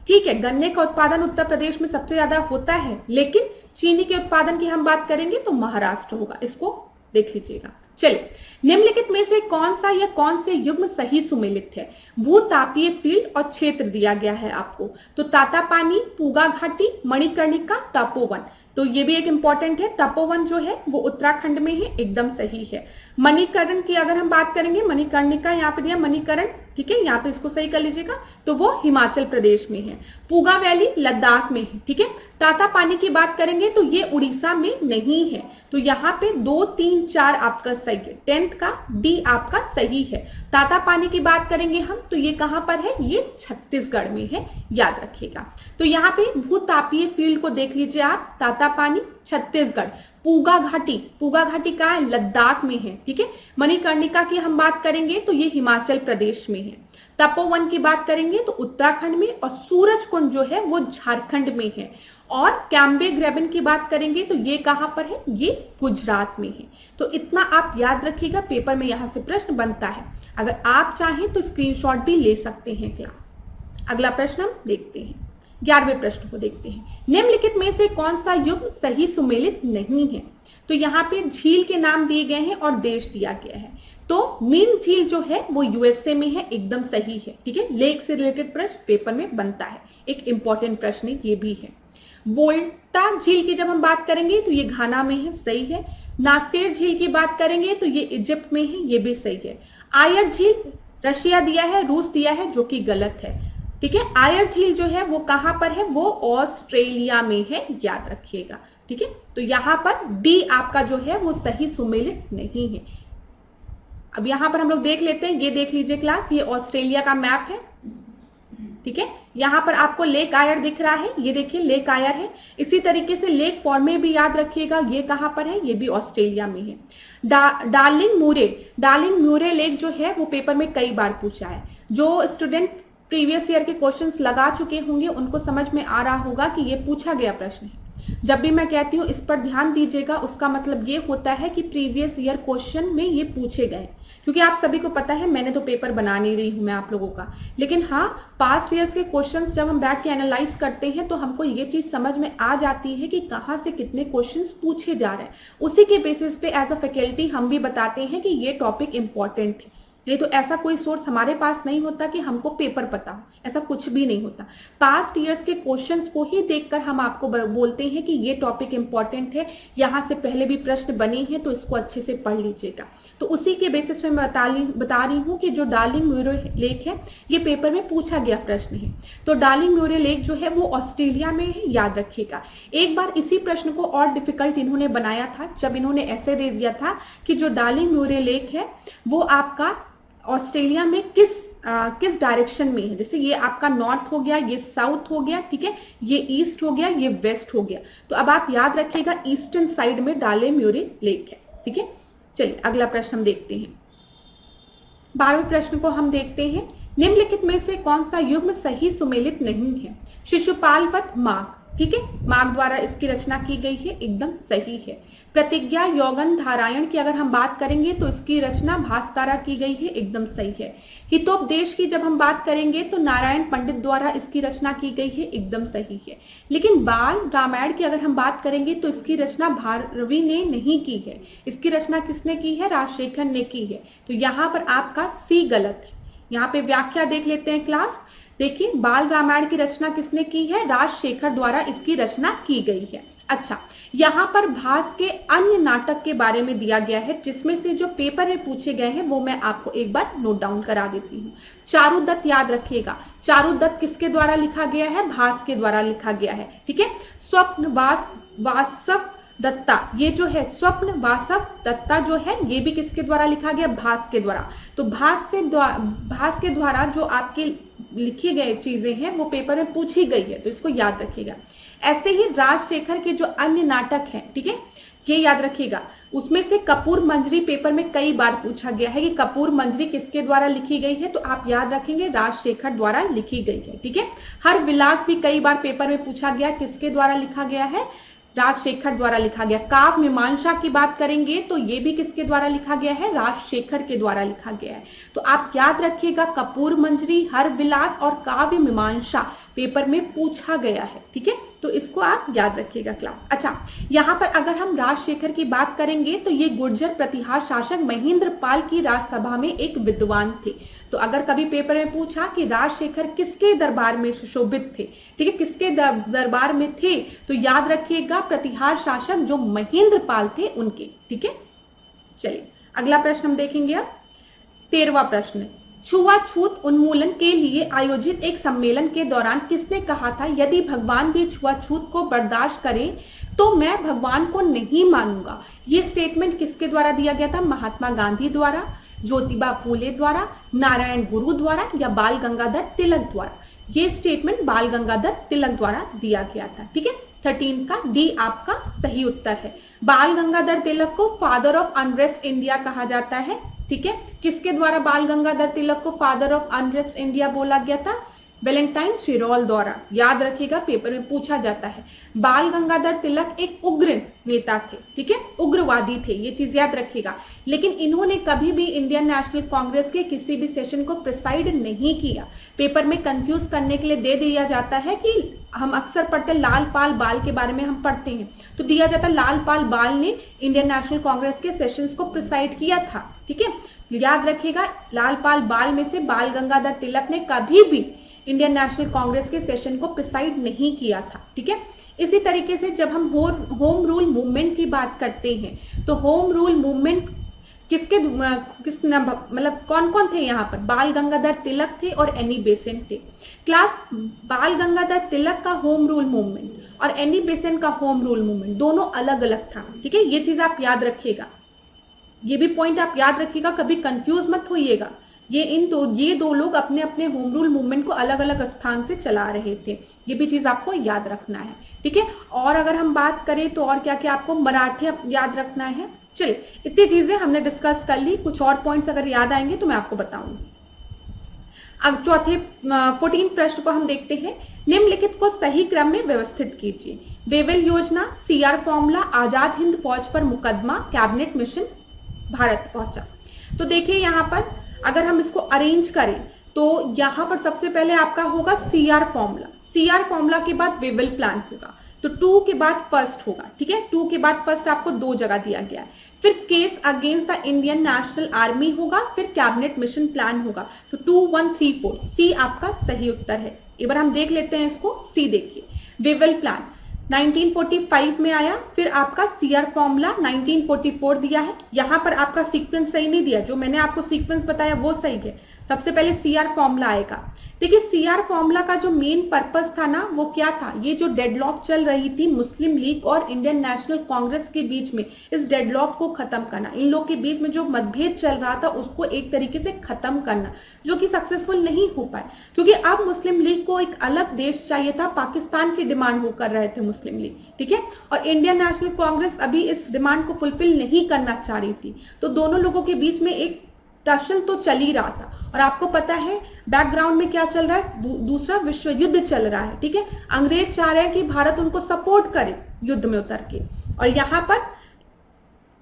ठीक है, गन्ने का उत्पादन उत्तर प्रदेश में सबसे ज्यादा होता है, लेकिन चीनी के उत्पादन की हम बात करेंगे तो महाराष्ट्र होगा, इसको देख लीजिएगा। चलिए, निम्नलिखित में से कौन सा या कौन से युग्म सही सुमेलित है? भूतापीय फील्ड और क्षेत्र दिया गया है आपको। तो तातापानी, पूगा घाटी, मणिकर्णिका, तपोवन। तो ये भी एक इंपॉर्टेंट है। तपोवन जो है वो उत्तराखंड में है, एकदम सही है। मणिकर्ण की अगर हम बात करेंगे, मणिकर्णिका यहाँ पे दिया, मणिकर्ण, ठीक है, यहाँ पे इसको सही कर लीजिएगा, तो वो हिमाचल प्रदेश में है। पूगा वैली लद्दाख में है, ठीक है। तातापानी की बात करेंगे तो ये उड़ीसा में नहीं है। तो यहाँ पे 2, 3, 4 आपका सही है। 10th का डी आपका सही है। तातापानी की बात करेंगे हम तो ये कहां पर है? ये छत्तीसगढ़ में है, याद रखिएगा। तो यहाँ पे भूतापीय फील्ड को देख लीजिए आप, तातापानी छत्तीसगढ़। पूगा घाटी, पूगा घाटी कहाँ है? लद्दाख में है, ठीक है। मणिकर्णिका की हम बात करेंगे तो ये हिमाचल प्रदेश में है। तपोवन की बात करेंगे तो उत्तराखंड में, और सूरज कुंड जो है वो झारखंड में है। और कैम्बे ग्रेबन की बात करेंगे तो ये कहां पर है? ये गुजरात में है। तो इतना आप याद रखिएगा, पेपर में यहां से प्रश्न बनता है। अगर आप चाहें तो स्क्रीनशॉट भी ले सकते हैं क्लास। अगला प्रश्न हम देखते हैं, 11वें प्रश्न को देखते हैं। निम्नलिखित में से कौन सा युग्म सही सुमेलित नहीं है? तो यहाँ पे झील के नाम दिए गए हैं और देश दिया गया है। तो मीन झील जो है वो यूएसए में है, एकदम सही है, ठीक है। लेक से रिलेटेड प्रश्न पेपर में बनता है, एक इंपॉर्टेंट प्रश्न ये भी है। वोल्टा झील की जब हम बात करेंगे तो ये घाना में है, सही है। नासेर झील की बात करेंगे तो ये इजिप्ट में है, ये भी सही है। आयर झील रशिया दिया है, रूस दिया है, जो कि गलत है, ठीक है। आयर झील जो है वो कहां पर है? वो ऑस्ट्रेलिया में है, याद रखिएगा, ठीक है। तो यहां पर डी आपका जो है वो सही सुमेलित नहीं है। अब यहां पर हम लोग देख लेते हैं, ये देख लीजिए क्लास, ये ऑस्ट्रेलिया का मैप है, ठीक है। यहां पर आपको लेक आयर दिख रहा है, ये देखिए लेक आयर है। इसी तरीके से लेक फॉर्मे भी याद रखिएगा, ये कहां पर है? ये भी ऑस्ट्रेलिया में है। डार्लिंग मूरे लेक जो है वो पेपर में कई बार पूछा है। जो स्टूडेंट प्रीवियस ईयर के क्वेश्चंस लगा चुके होंगे उनको समझ में आ रहा होगा कि ये पूछा गया प्रश्न है। जब भी मैं कहती हूँ इस पर ध्यान दीजिएगा, उसका मतलब ये होता है कि प्रीवियस ईयर क्वेश्चन में ये पूछे गए। क्योंकि आप सभी को पता है मैंने तो पेपर बना नहीं रही हूं मैं आप लोगों का, लेकिन हाँ पास्ट ईयर्स के क्वेश्चंस जब हम बैठ के एनालाइज करते हैं तो हमको ये चीज समझ में आ जाती है कि कहाँ से कितने क्वेश्चंस पूछे जा रहे हैं। उसी के बेसिस पे एज अ फैकल्टी हम भी बताते हैं कि ये टॉपिक इंपॉर्टेंट है। नहीं तो ऐसा कोई सोर्स हमारे पास नहीं होता कि हमको पेपर पता हो, ऐसा कुछ भी नहीं होता। पास्ट ईयर्स के क्वेश्चंस को ही देखकर हम आपको बोलते हैं कि ये टॉपिक इंपॉर्टेंट है, यहाँ से पहले भी प्रश्न बने हैं तो इसको अच्छे से पढ़ लीजिएगा। तो उसी के बेसिस पे मैं बता रही हूँ कि जो डार्लिंग म्यूरे लेक है ये पेपर में पूछा गया प्रश्न है। तो डार्लिंग म्यूरे लेक जो है वो ऑस्ट्रेलिया में है, याद रखिएगा। एक बार इसी प्रश्न को और डिफिकल्ट इन्होंने बनाया था जब इन्होंने ऐसे दे दिया था कि जो डार्लिंग म्यूरे लेक है वो आपका ऑस्ट्रेलिया में किस डायरेक्शन में है। जैसे ये आपका नॉर्थ हो गया, ये साउथ हो गया, ठीक है, ये ईस्ट हो गया, ये वेस्ट हो गया। तो अब आप याद रखिएगा ईस्टर्न साइड में डार्लिंग म्यूरे लेक है, ठीक है। चलिए अगला प्रश्न हम देखते हैं। 12वें प्रश्न को हम देखते हैं। निम्नलिखित में से कौन सा युग्म सही सुमेलित नहीं है? शिशुपालवत माघ, ठीक है, माघ द्वारा इसकी रचना की गई है, एकदम सही है। प्रतिज्ञा यौगन धारायण की अगर हम बात करेंगे तो इसकी रचना भास द्वारा की गई है, एकदम सही है। हितोपदेश की जब हम बात करेंगे तो नारायण पंडित द्वारा इसकी रचना की गई है, एकदम सही है। लेकिन बाल रामायण की अगर हम बात करेंगे तो इसकी रचना भारवी ने नहीं की है। इसकी रचना किसने की है? राजशेखर ने की है। तो यहाँ पर आपका सी गलत है। यहाँ पे व्याख्या देख लेते हैं क्लास। देखिए बाल रामायण की रचना किसने की है? राजशेखर द्वारा इसकी रचना की गई है। अच्छा, यहाँ पर भास के अन्य नाटक के बारे में दिया गया है जिसमें से जो पेपर में पूछे गए हैं वो मैं आपको एक बार नोट डाउन करा देती हूँ। चारुदत्त याद रखिएगा, चारुदत्त किसके द्वारा लिखा गया है? भास के द्वारा लिखा गया है, ठीक है। स्वप्न वासव दत्ता, ये जो है स्वप्न वासव दत्ता जो है ये भी किसके द्वारा लिखा गया? भास के द्वारा। तो भास के द्वारा जो आपके लिखी गई चीजें हैं वो पेपर में पूछी गई है, तो इसको याद रखिएगा। ऐसे ही राजशेखर के जो अन्य नाटक हैं, ठीक है, ये याद रखिएगा। उसमें से कपूर मंजरी पेपर में कई बार पूछा गया है कि कपूर मंजरी किसके द्वारा लिखी गई है, तो आप याद रखेंगे राजशेखर द्वारा लिखी गई है, ठीक है। हर विलास भी कई बार पेपर में पूछा गया, किसके द्वारा लिखा गया है? राजशेखर द्वारा लिखा गया। काव्य मीमांसा की बात करेंगे तो ये भी किसके द्वारा लिखा गया है? राजशेखर के द्वारा लिखा गया है। तो आप याद रखिएगा कपूर मंजरी, हर विलास और काव्य मीमांसा पेपर में पूछा गया है, ठीक है। तो इसको आप याद रखिएगा क्लास। अच्छा, यहाँ पर अगर हम राजशेखर की बात करेंगे तो ये गुर्जर प्रतिहार शासक महेंद्र पाल की राजसभा में एक विद्वान थे। तो अगर कभी पेपर में पूछा कि राजशेखर किसके दरबार में सुशोभित थे, ठीक है, किसके दरबार में थे, तो याद रखिएगा प्रतिहार शासक जो महेंद्र पाल थे उनके। ठीक है, चलिए अगला प्रश्न हम देखेंगे। अब 13वां प्रश्न, छुआछूत उन्मूलन के लिए आयोजित एक सम्मेलन के दौरान किसने कहा था यदि भगवान भी छुआछूत को बर्दाश्त करें तो मैं भगवान को नहीं मानूंगा। ये स्टेटमेंट किसके द्वारा दिया गया था? महात्मा गांधी द्वारा, ज्योतिबा फूले द्वारा, नारायण गुरु द्वारा या बाल गंगाधर तिलक द्वारा? ये स्टेटमेंट बाल गंगाधर तिलक द्वारा दिया गया था। ठीक है, 13 का डी आपका सही उत्तर है। बाल गंगाधर तिलक को फादर ऑफ अनरेस्ट इंडिया कहा जाता है। ठीक है, किसके द्वारा बाल गंगाधर तिलक को फादर ऑफ अनरेस्ट इंडिया बोला गया था? वैलेंटाइन शिरोल द्वारा। याद रखिएगा, पेपर में पूछा जाता है। बाल गंगाधर तिलक एक उग्र नेता थे, ठीक है, उग्रवादी थे, ये चीज याद रखिएगा। लेकिन इन्होंने कभी भी इंडियन नेशनल कांग्रेस के किसी भी सेशन को प्रिसाइड नहीं किया। पेपर में कंफ्यूज करने के लिए दे दिया जाता है कि हम अक्सर पढ़ते लाल पाल बाल के बारे में हम पढ़ते हैं, तो दिया जाता लाल पाल बाल ने इंडियन नेशनल कांग्रेस के सेशंस को प्रिसाइड किया था। ठीक है, याद रखिएगा, लाल पाल बाल में से बाल गंगाधर तिलक ने कभी भी इंडियन नेशनल कांग्रेस के सेशन को प्रिसाइड नहीं किया था। ठीक है, इसी तरीके से जब हम होम रूल मूवमेंट की बात करते हैं तो होम रूल मूवमेंट मतलब कौन कौन थे यहाँ पर? बाल गंगाधर तिलक थे और एनी बेसेंट थे। क्लास, बाल गंगाधर तिलक का होम रूल मूवमेंट और एनी बेसेंट का होम रूल मूवमेंट दोनों अलग अलग था। ठीक है, ये चीज आप याद रखिएगा, ये भी पॉइंट आप याद रखिएगा, कभी कंफ्यूज मत होइएगा। ये दो लोग अपने अपने होम रूल मूवमेंट को अलग अलग स्थान से चला रहे थे, ये भी चीज आपको याद रखना है। ठीक है, और अगर हम बात करें तो और क्या क्या आपको मराठी याद रखना है। चलिए, इतनी चीजें हमने डिस्कस कर ली, कुछ और पॉइंट्स अगर याद आएंगे तो मैं आपको बताऊंगी। अब चौथे 14 प्रश्न को हम देखते हैं। निम्नलिखित को सही क्रम में व्यवस्थित कीजिए। वेवेल योजना, सीआर फॉर्मूला, आजाद हिंद फौज पर मुकदमा, कैबिनेट मिशन भारत पहुंचा। तो देखिए यहाँ पर अगर हम इसको अरेंज करें तो यहाँ पर सबसे पहले आपका होगा सीआर फॉर्मूला। सीआर फॉर्मूला के बाद वेवेल प्लान होगा, तो 2 के बाद फर्स्ट होगा। ठीक है, 2 के बाद फर्स्ट आपको 2 जगह दिया गया है। फिर case against the Indian national army होगा, फिर कैबिनेट मिशन प्लान होगा। तो 2, 1, 3, 4 सी आपका सही उत्तर है। एक बार हम देख लेते हैं इसको। सी देखिए, वेवेल प्लान 1945 में आया, फिर आपका सीआर फॉर्मूला 1944 दिया है। यहाँ पर आपका सीक्वेंस सही नहीं दिया, जो मैंने आपको सीक्वेंस बताया वो सही है। सबसे पहले सीआर फॉर्मूला आएगा। देखिए, सीआर फॉर्मूला का जो मेन पर्पस था ना, वो क्या था? ये जो डेडलॉक चल रही थी मुस्लिम लीग और इंडियन नेशनल कांग्रेस के बीच में, इस डेडलॉक को खत्म करना, इन लोग के बीच में जो मतभेद चल रहा था उसको एक तरीके से खत्म करना, जो कि सक्सेसफुल नहीं हो पाए, क्योंकि अब मुस्लिम लीग को एक अलग देश चाहिए था। पाकिस्तान की डिमांड वो कर रहे थे मुस्लिम लीग, ठीक है, और इंडियन नेशनल कांग्रेस अभी इस डिमांड को फुलफिल नहीं करना चाह रही थी। तो दोनों लोगों के बीच में एक टसल तो चल ही रहा था। और आपको पता है बैकग्राउंड में क्या चल रहा है? दूसरा विश्व युद्ध चल रहा है। ठीक है, अंग्रेज चाह रहे हैं कि भारत उनको सपोर्ट करे युद्ध में उतर के, और यहाँ पर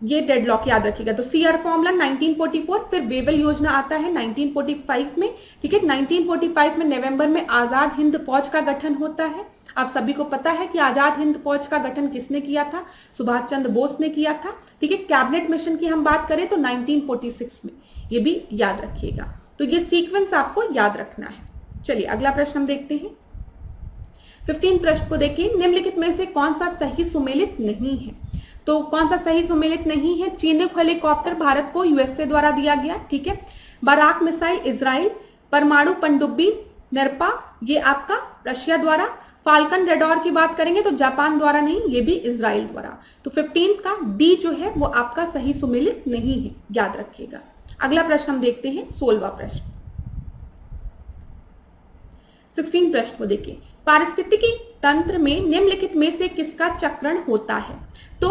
ये डेडलॉक याद रखिएगा। तो सीआर फॉर्मूला 1944, फिर वेवेल योजना आता है 1945 में। ठीक है, 1945 में नवंबर में आजाद हिंद फौज का गठन होता है। आप सभी को पता है कि आजाद हिंद फौज का गठन किसने किया था? सुभाष चंद्र बोस ने किया था। ठीक है, कैबिनेट मिशन की हम बात करें तो 1946 में, ये भी याद रखिएगा। तो ये सीक्वेंस आपको याद रखना है। चलिए अगला प्रश्न हम देखते हैं। 15 प्रश्न को देखिए। निम्नलिखित में से कौन सा सही सुमेलित नहीं है? तो कौन सा सही सुमेलित नहीं है? चीनूक हेलीकॉप्टर भारत को यूएसए द्वारा दिया गया। ठीक है, बराक मिसाइल इजराइल, परमाणु पनडुब्बी नेरपा ये आपका रशिया द्वारा, फाल्कन रेडॉर की बात करेंगे तो जापान द्वारा नहीं, ये भी इजराइल द्वारा। तो 15 का डी जो है वो आपका सही सुमेलित नहीं है, याद रखिएगा। अगला प्रश्न हम देखते हैं, 16वां प्रश्न। 16 प्रश्न को देखिए। पारिस्थितिकी तंत्र में निम्नलिखित में से किसका चक्रण होता है? तो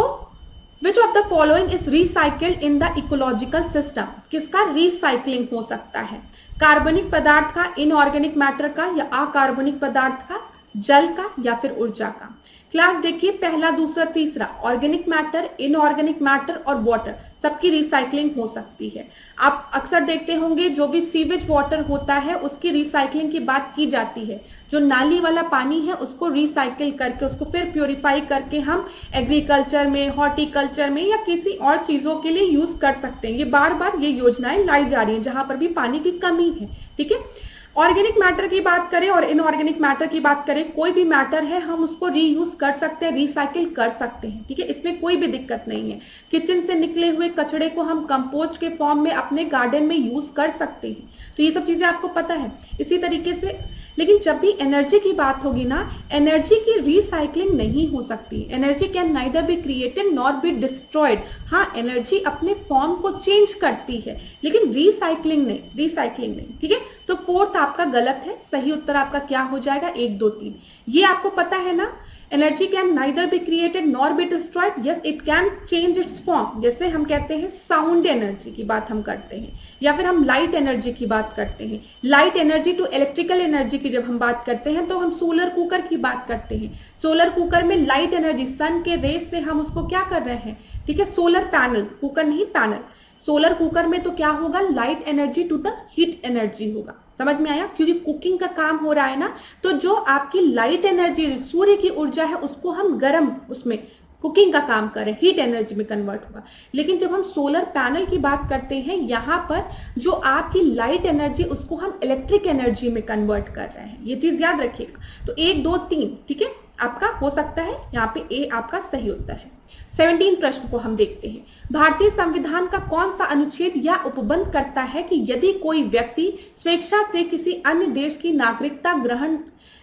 which of the following is recycled in the ecological system? किसका रिसाइकलिंग हो सकता है? कार्बनिक पदार्थ का, इनऑर्गेनिक मैटर का या अकार्बनिक पदार्थ का? जल का या फिर ऊर्जा का। क्लास देखिए पहला, दूसरा, तीसरा, ऑर्गेनिक मैटर, इनऑर्गेनिक मैटर और वाटर सबकी रिसाइकलिंग हो सकती है। आप अक्सर देखते होंगे जो भी सीवेज वाटर होता है उसकी रिसाइकलिंग की बात की जाती है। जो नाली वाला पानी है उसको रिसाइकिल करके उसको फिर प्योरीफाई करके हम एग्रीकल्चर में, हॉर्टिकल्चर में या किसी और चीजों के लिए यूज कर सकते हैं। ये बार बार ये योजनाएं लाई जा रही है जहां पर भी पानी की कमी है। ठीक है, ऑर्गेनिक मैटर की बात करें और इनऑर्गेनिक मैटर की बात करें, कोई भी मैटर है हम उसको रीयूज कर सकते हैं, रिसाइकिल कर सकते हैं। ठीक है, इसमें कोई भी दिक्कत नहीं है। किचन से निकले हुए कचड़े को हम कंपोस्ट के फॉर्म में अपने गार्डन में यूज कर सकते हैं। तो ये सब चीजें आपको पता है। इसी तरीके से लेकिन जब भी एनर्जी की बात होगी ना, एनर्जी की रिसाइकलिंग नहीं हो सकती। Energy can neither be created nor be destroyed. हाँ, एनर्जी अपने फॉर्म को चेंज करती है लेकिन रिसाइकलिंग नहीं। ठीक है, तो फोर्थ आपका गलत है। सही उत्तर आपका क्या हो जाएगा? 1, 2, 3। ये आपको पता है ना, energy can neither be created nor be destroyed, yes it can change it's form. जैसे हम कहते हैं साउंड एनर्जी की बात हम करते हैं, या फिर हम लाइट एनर्जी की बात करते हैं। Light energy to electrical energy की जब हम बात करते हैं तो हम सोलर कुकर की बात करते हैं। सोलर कुकर में लाइट एनर्जी, सन के रेस से हम उसको क्या कर रहे हैं? ठीक है, सोलर पैनल, कुकर नहीं पैनल। सोलर कुकर में तो क्या होगा? Light energy to the heat energy होगा। समझ में आया? क्योंकि कुकिंग का काम हो रहा है ना, तो जो आपकी लाइट एनर्जी, सूर्य की ऊर्जा है, उसको हम गर्म, उसमें कुकिंग का काम करें, हीट एनर्जी में कन्वर्ट होगा। लेकिन जब हम सोलर पैनल की बात करते हैं, यहाँ पर जो आपकी लाइट एनर्जी उसको हम इलेक्ट्रिक एनर्जी में कन्वर्ट कर रहे हैं। ये चीज याद रखिएगा। तो 1, 2, 3 ठीक है, आपका हो सकता है यहाँ पे ए आपका सही उत्तर है। 17 प्रश्न को हम देखते हैं। भारतीय संविधान का कौन सा अनुच्छेद या उपबंध करता है कि यदि कोई व्यक्ति स्वेच्छा से किसी अन्य देश की नागरिकता ग्रहण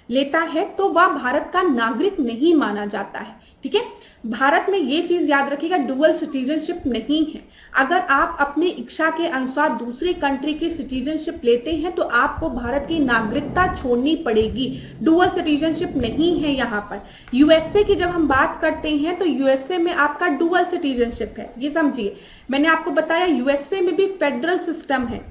लेता है तो वह भारत का नागरिक नहीं माना जाता है? ठीक है, भारत में ये चीज याद रखिएगा, डुअल सिटीजनशिप नहीं है। अगर आप अपनी इच्छा के अनुसार दूसरी कंट्री की सिटीजनशिप लेते हैं तो आपको भारत की नागरिकता छोड़नी पड़ेगी। डुअल सिटीजनशिप नहीं है यहाँ पर। यूएसए की जब हम बात करते हैं तो यूएसए में आपका डुअल सिटीजनशिप है, ये समझिए। मैंने आपको बताया यूएसए में भी फेडरल सिस्टम है,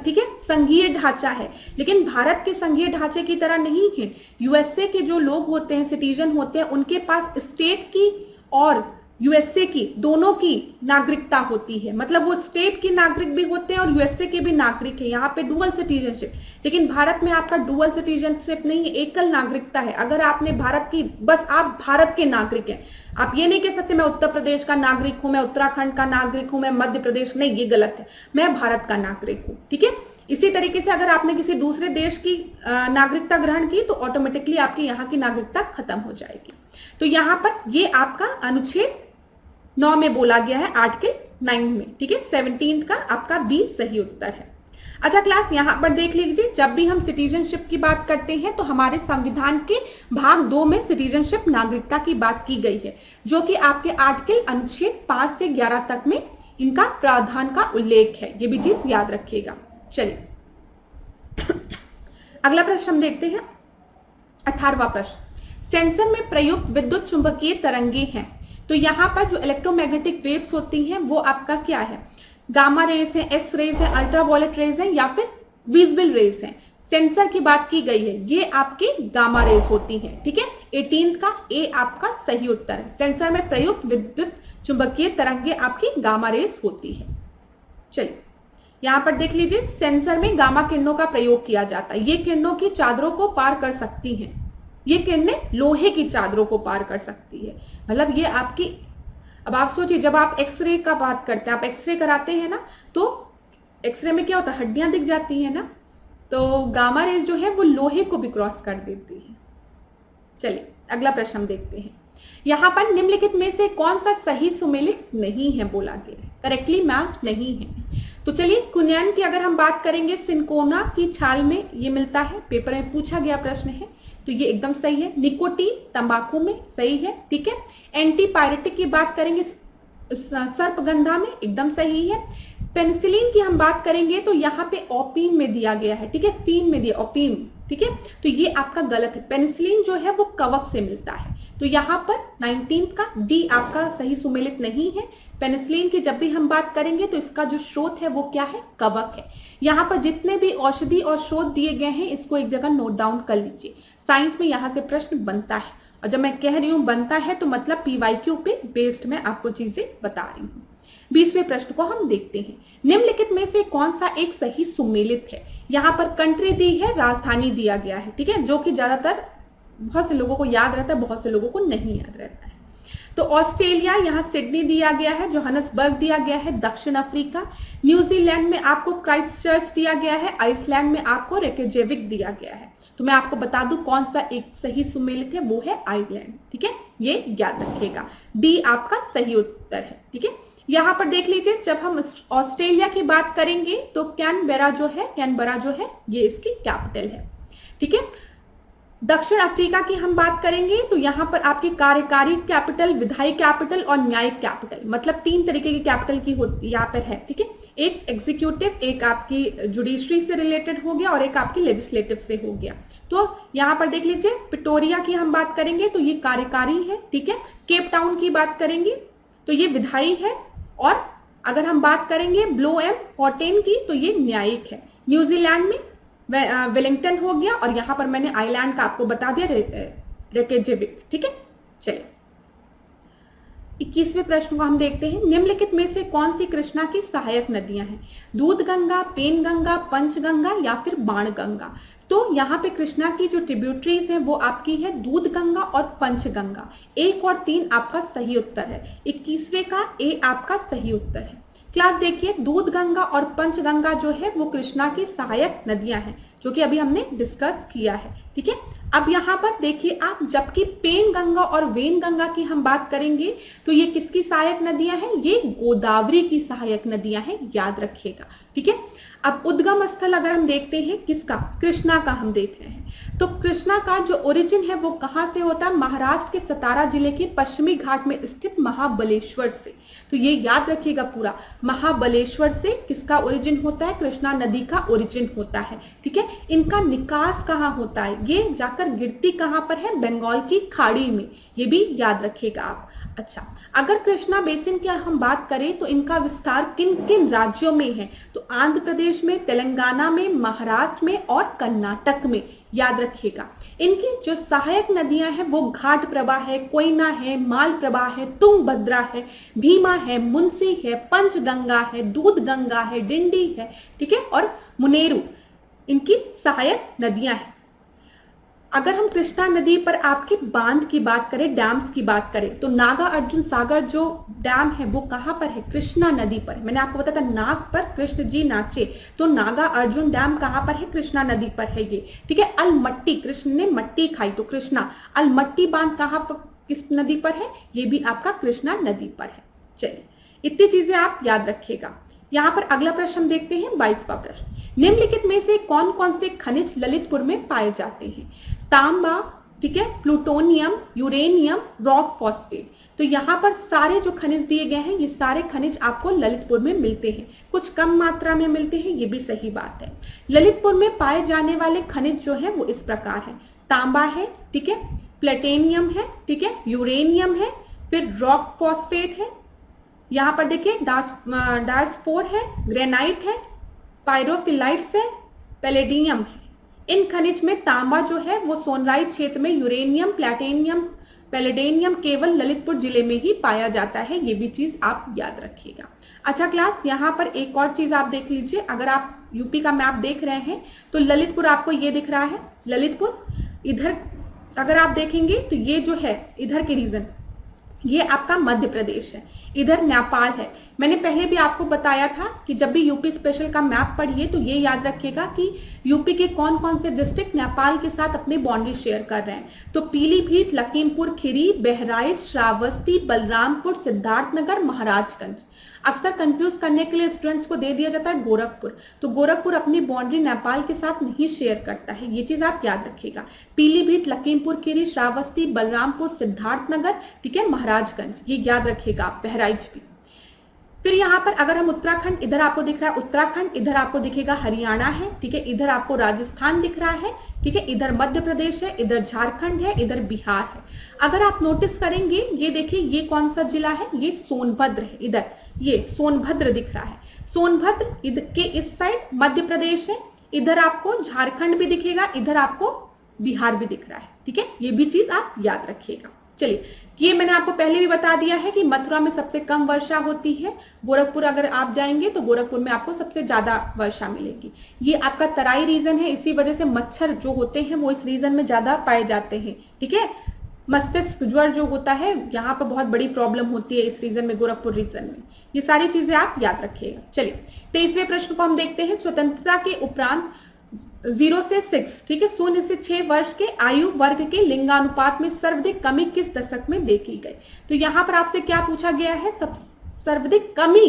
ठीक है, संघीय ढांचा है, लेकिन भारत के संघीय ढांचे की तरह नहीं है। यूएसए के जो लोग होते हैं, सिटीजन होते हैं, उनके पास स्टेट की और यूएसए की दोनों की नागरिकता होती है। मतलब वो स्टेट की नागरिक भी होते हैं और यूएसए के भी नागरिक है। यहाँ पे डुअल सिटीजनशिप। लेकिन भारत में आपका डुअल सिटीजनशिप नहीं है, एकल नागरिकता है। अगर आपने भारत की, बस आप भारत के नागरिक हैं। आप ये नहीं कह सकते मैं उत्तर प्रदेश का नागरिक हूं, मैं उत्तराखंड का नागरिक हूं, मैं मध्य प्रदेश, नहीं, ये गलत है। मैं भारत का नागरिक हूं। ठीक है, इसी तरीके से अगर आपने किसी दूसरे देश की नागरिकता ग्रहण की तो ऑटोमेटिकली आपकी यहाँ की नागरिकता खत्म हो जाएगी। तो यहाँ पर ये आपका अनुच्छेद 9 में बोला गया है, आर्टिकल 9 में। ठीक है, 17 का आपका 20 सही उत्तर है। अच्छा क्लास, यहां पर देख लीजिए, जब भी हम सिटीजनशिप की बात करते हैं तो हमारे संविधान के भाग 2 में सिटीजनशिप, नागरिकता की बात की गई है, जो कि आपके आर्टिकल अनुच्छेद 5 से 11 तक में इनका प्रावधान का उल्लेख है। ये भी चीज याद रखिएगा। चलिए अगला प्रश्न हम देखते हैं, 18वां प्रश्न। सेंसर में प्रयुक्त विद्युत चुंबकीय तरंगे हैं, तो यहाँ पर जो इलेक्ट्रोमैग्नेटिक वेव्स होती हैं वो आपका क्या है? गामा रेज है, एक्स रेज है, अल्ट्रावायलेट रेज है या फिर विजिबल रेज है? सेंसर की बात की गई है, ये आपकी गामा रेज होती हैं। ठीक है, 18 का ए आपका सही उत्तर है। सेंसर में प्रयुक्त विद्युत चुंबकीय तरंगे आपकी गामा रेज होती है। चलिए यहाँ पर देख लीजिए, सेंसर में गामा किरणों का प्रयोग किया जाता है। ये किरणों की चादरों को पार कर सकती हैं। ये किरणें लोहे की चादरों को पार कर सकती है। मतलब ये आपकी, अब आप सोचिए, जब आप एक्सरे का बात करते हैं, आप एक्सरे कराते हैं ना, तो एक्सरे में क्या होता है? हड्डियां दिख जाती है ना, तो गामा रेज जो है वो लोहे को भी क्रॉस कर देती है। चलिए अगला प्रश्न हम देखते हैं। यहाँ पर निम्नलिखित में से कौन सा सही सुमेलित नहीं है बोला गया है, करेक्टली मैच नहीं है। तो चलिए कुनियन की अगर हम बात करेंगे, सिनकोना की छाल में ये मिलता है, पेपर में पूछा गया प्रश्न है, तो ये एकदम सही है। निकोटीन तंबाकू में सही है। ठीक है, एंटीपायरेटिक की बात करेंगे, सर्पगंधा में एकदम सही है। पेनिसिलिन की हम बात करेंगे तो यहाँ पे ओपीम में दिया गया है, ठीक है, फीम में दिया ओपीम, ठीक है, तो ये आपका गलत है। पेनिसिलिन जो है वो कवक से मिलता है, तो यहाँ पर 19 का डी आपका सही सुमेलित नहीं है। पेनिसिलिन की जब भी हम बात करेंगे तो इसका जो स्रोत है वो क्या है, कवक है। यहाँ पर जितने भी औषधि और स्रोत दिए गए हैं इसको एक जगह नोट डाउन कर लीजिए। साइंस में यहाँ से प्रश्न बनता है, और जब मैं कह रही हूँ बनता है तो मतलब PYQ पे बेस्ड मैं आपको चीजें बता रही हूँ। 20वें प्रश्न को हम देखते हैं। निम्नलिखित में से कौन सा एक सही सुमेलित है? यहाँ पर कंट्री दी है, राजधानी दिया गया है, ठीक है, जो कि ज्यादातर बहुत से लोगों को याद रहता है, बहुत से लोगों को नहीं याद रहता है। तो ऑस्ट्रेलिया, यहाँ सिडनी दिया गया है, जोहान्सबर्ग दिया गया है, दक्षिण अफ्रीका, न्यूजीलैंड में आपको क्राइस्टचर्च दिया गया है, आइसलैंड में आपको रेकजेविक दिया गया है। तो मैं आपको बता दूं कौन सा एक सही सुमेलित है, वो है आइसलैंड, ठीक है, ये याद रखिएगा। डी आपका सही उत्तर है, ठीक है। यहाँ पर देख लीजिए, जब हम ऑस्ट्रेलिया की बात करेंगे तो कैनबरा जो है ये इसकी कैपिटल है, ठीक है। दक्षिण अफ्रीका की हम बात करेंगे तो यहाँ पर आपकी कार्यकारी कैपिटल, विधायी कैपिटल और न्यायिक कैपिटल, मतलब 3 तरीके की कैपिटल की होती यहाँ पर है, ठीक है। एक एग्जीक्यूटिव, एक आपकी जुडिशरी से रिलेटेड हो गया और एक आपकी लेजिस्लेटिव से हो गया। तो यहाँ पर देख लीजिए, प्रिटोरिया की हम बात करेंगे तो ये कार्यकारी है, ठीक है। केप टाउन की बात करेंगे तो ये विधायी है, और अगर हम बात करेंगे ब्लोएमफोंटेन की तो ये न्यायिक है। न्यूजीलैंड में वेलिंगटन हो गया, और यहाँ पर मैंने आइलैंड का आपको बता दिया रेकजेविक, ठीक है। चलिए 21वें प्रश्न को हम देखते हैं। निम्नलिखित में से कौन सी कृष्णा की सहायक नदियां हैं? दूध गंगा, पेन गंगा, पंच गंगा या फिर बाण गंगा? तो यहाँ पे कृष्णा की जो ट्रिब्यूटरीज हैं वो आपकी है दूध गंगा और पंच गंगा। 1 और 3 आपका सही उत्तर है। 21वें का ए आपका सही उत्तर है। क्लास देखिए, दूध गंगा और पंच गंगा जो है वो कृष्णा की सहायक नदियां हैं, जो कि अभी हमने डिस्कस किया है, ठीक है। अब यहाँ पर देखिए आप, जबकि पेन गंगा और वेन गंगा की हम बात करेंगे तो ये किसकी सहायक नदियां हैं? ये गोदावरी की सहायक नदियां हैं, याद रखिएगा, ठीक है। अब उद्गम स्थल अगर हम देखते हैं किसका, कृष्णा का हम देख रहे हैं, तो कृष्णा का जो ओरिजिन है वो कहां से होता है? महाराष्ट्र के सतारा जिले के पश्चिमी घाट में स्थित महाबलेश्वर से। तो ये याद रखिएगा पूरा, महाबलेश्वर से किसका ओरिजिन होता है? कृष्णा नदी का ओरिजिन होता है, ठीक है। इनका निकास कहाँ होता है? ये जाकर गिरती कहाँ पर है? बंगाल की खाड़ी में, ये भी याद रखिएगा आप। अच्छा, अगर कृष्णा बेसिन की हम बात करें तो इनका विस्तार किन किन राज्यों में है? तो आंध्र प्रदेश में, तेलंगाना में, महाराष्ट्र में और कर्नाटक में, याद रखिएगा। इनकी जो सहायक नदियां हैं वो घाट प्रभा है, कोयना है, माल प्रभा है, तुंगभद्रा है, भीमा है, मुंसी है, पंचगंगा है, दूध गंगा है, डिंडी है, ठीक है, और मुनेरू इनकी सहायक नदियां हैं। अगर हम कृष्णा नदी पर आपके बांध की बात करें, डैम्स की बात करें, तो नागा अर्जुन सागर जो डैम है वो कहां पर है? कृष्णा नदी पर। मैंने आपको बताया था नाग पर कृष्ण जी नाचे, तो नागा अर्जुन डैम कहां पर है? कृष्णा नदी पर है ये, ठीक है। अलमट्टी, कृष्ण ने मट्टी खाई तो कृष्णा, अलमट्टी बांध कहां पर, किस नदी पर है? ये भी आपका कृष्णा नदी पर है। चलिए, इतनी चीजें आप याद रखिएगा। यहाँ पर अगला प्रश्न हम देखते हैं, 22वां प्रश्न। निम्नलिखित में से कौन कौन से खनिज ललितपुर में पाए जाते हैं? तांबा, ठीक है, प्लूटोनियम, यूरेनियम, रॉक फॉस्फेट। तो यहाँ पर सारे जो खनिज दिए गए हैं ये सारे खनिज आपको ललितपुर में मिलते हैं, कुछ कम मात्रा में मिलते हैं, ये भी सही बात है। ललितपुर में पाए जाने वाले खनिज जो है वो इस प्रकार है, तांबा है, ठीक है, प्लेटिनियम है, ठीक है, यूरेनियम है, फिर रॉक फॉस्फेट है, यहाँ पर देखिए डायस्फोर है, ग्रेनाइट है, पायरोफिलाइट्स है, पैलेडियम है। इन खनिज में तांबा जो है वो सोनराइच क्षेत्र में, यूरेनियम, प्लैटिनियम, पैलेडियम केवल ललितपुर जिले में ही पाया जाता है, ये भी चीज आप याद रखिएगा। अच्छा क्लास, यहाँ पर एक और चीज आप देख लीजिए, अगर आप यूपी का मैप देख रहे हैं तो ललितपुर आपको ये दिख रहा है, ललितपुर इधर अगर आप देखेंगे तो ये जो है इधर के रीजन, ये आपका मध्य प्रदेश है, इधर नेपाल है। मैंने पहले भी आपको बताया था कि जब भी यूपी स्पेशल का मैप पढ़िए तो ये याद रखिएगा कि यूपी के कौन कौन से डिस्ट्रिक्ट नेपाल के साथ अपनी बाउंड्री शेयर कर रहे हैं। तो पीलीभीत, लखीमपुर खीरी, बहराइच, श्रावस्ती, बलरामपुर, सिद्धार्थनगर, महाराजगंज। अक्सर कंफ्यूज करने के लिए स्टूडेंट्स को दे दिया जाता है गोरखपुर, तो गोरखपुर अपनी बाउंड्री नेपाल के साथ नहीं शेयर करता है, ये चीज आप याद रखिएगा। पीलीभीत, लखीमपुर खीरी, श्रावस्ती, बलरामपुर, सिद्धार्थनगर, ठीक है, महाराजगंज, ये याद रखिएगा आप, बहराइच भी। फिर यहाँ पर अगर हम उत्तराखंड, इधर आपको दिख रहा है उत्तराखंड, इधर आपको दिखेगा हरियाणा है, ठीक है, इधर आपको राजस्थान दिख रहा है, ठीक है, इधर मध्य प्रदेश है, इधर झारखंड है, इधर बिहार है। अगर आप नोटिस करेंगे, ये देखिए ये कौन सा जिला है, ये सोनभद्र है, इधर ये सोनभद्र दिख रहा है। सोनभद्र इधर के इस साइड मध्य प्रदेश है, इधर आपको झारखंड भी दिखेगा, इधर आपको बिहार भी दिख रहा है, ठीक है, ये भी चीज आप याद रखिएगा। चलिए, ये मैंने आपको पहले भी बता दिया है कि मथुरा में सबसे कम वर्षा होती है, गोरखपुर अगर आप जाएंगे तो गोरखपुर में आपको सबसे ज्यादा वर्षा मिलेगी। ये आपका तराई रीजन है, इसी वजह से मच्छर जो होते हैं वो इस रीजन में ज्यादा पाए जाते हैं, ठीक है। मस्तिष्क ज्वर जो होता है यहाँ पर बहुत बड़ी प्रॉब्लम होती है इस रीजन में, गोरखपुर रीजन में। ये सारी चीजें आप याद रखिएगा। चलिए 23वें प्रश्न को हम देखते हैं। स्वतंत्रता के उपरांत 0 से 6, ठीक है, 0 से 6 वर्ष के आयु वर्ग के लिंगानुपात में सर्वाधिक कमी किस दशक में देखी गई? तो यहाँ पर आपसे क्या पूछा गया है, सर्वाधिक कमी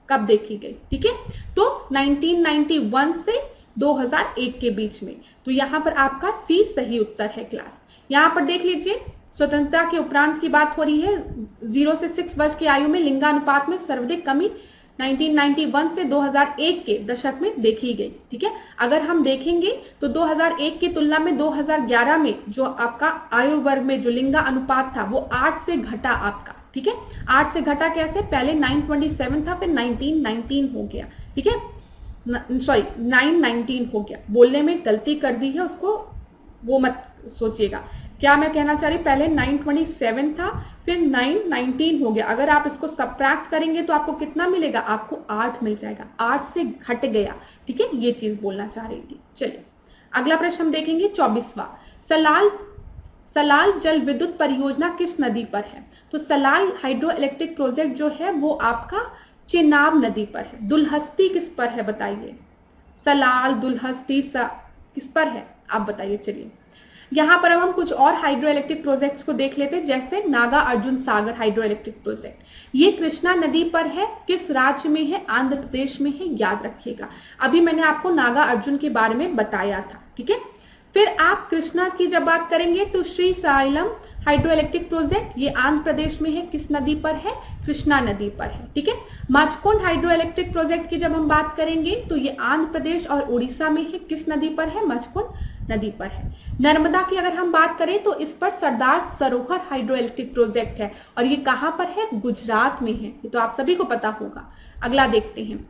कब देखी गई, ठीक है, तो 1991 से 2001 के बीच में। तो यहाँ पर आपका सी सही उत्तर है क्लास। यहाँ पर देख लीजिए, स्वतंत्रता के उपरांत की बात हो रही है, 0 से 6 वर्ष की आयु में लिंगानुपात में सर्वाधिक कमी 1991 से 2001 के दशक में देखी गई, ठीक है। अगर हम देखेंगे तो 2001 की तुलना में 2011 में जो आपका आयु वर्ग में जो लिंगा अनुपात था वो 8 से घटा आपका, ठीक है। 8 से घटा कैसे, पहले 927 था, फिर 1919 हो गया, ठीक है, सॉरी 919 हो गया। बोलने में गलती कर दी है, उसको वो मत सोचिएगा। क्या मैं कहना चाह रही, पहले 927 था, फिर 919 हो गया। अगर आप इसको सबट्रैक्ट करेंगे तो आपको कितना मिलेगा, आपको 8 मिल जाएगा, 8 से घट गया, ठीक है, ये चीज बोलना चाह रही थी। चलिए अगला प्रश्न हम देखेंगे, 24वां। सलाल जल विद्युत परियोजना किस नदी पर है? तो सलाल हाइड्रो इलेक्ट्रिक प्रोजेक्ट जो है वो आपका चेनाब नदी पर है। दुलहस्ती किस पर है बताइए, सलाल दुलहस्ती किस पर है आप बताइए। चलिए यहाँ पर अब हम कुछ और हाइड्रो इलेक्ट्रिक प्रोजेक्ट्स को देख लेते हैं, जैसे नागा अर्जुन सागर हाइड्रो इलेक्ट्रिक प्रोजेक्ट, ये कृष्णा नदी पर है, किस राज्य में है, आंध्र प्रदेश में है, याद रखिएगा। अभी मैंने आपको नागा अर्जुन के बारे में बताया था, ठीक है। फिर आप कृष्णा की जब बात करेंगे तो Shri xylem hydro electric project, ये आंध्र प्रदेश में है, किस नदी पर है, कृष्णा नदी पर है, ठीक है। मचकुंड हाइड्रो इलेक्ट्रिक प्रोजेक्ट की जब हम बात करेंगे तो ये आंध्र प्रदेश और उड़ीसा में है, किस नदी पर है, मचकुंड नदी पर है। नर्मदा की अगर हम बात करें तो इस पर Sardar Sarovar hydro electric project है, और ये कहां पर है, गुजरात में है, ये तो आप सभी को पता होगा। अगला देखते हैं,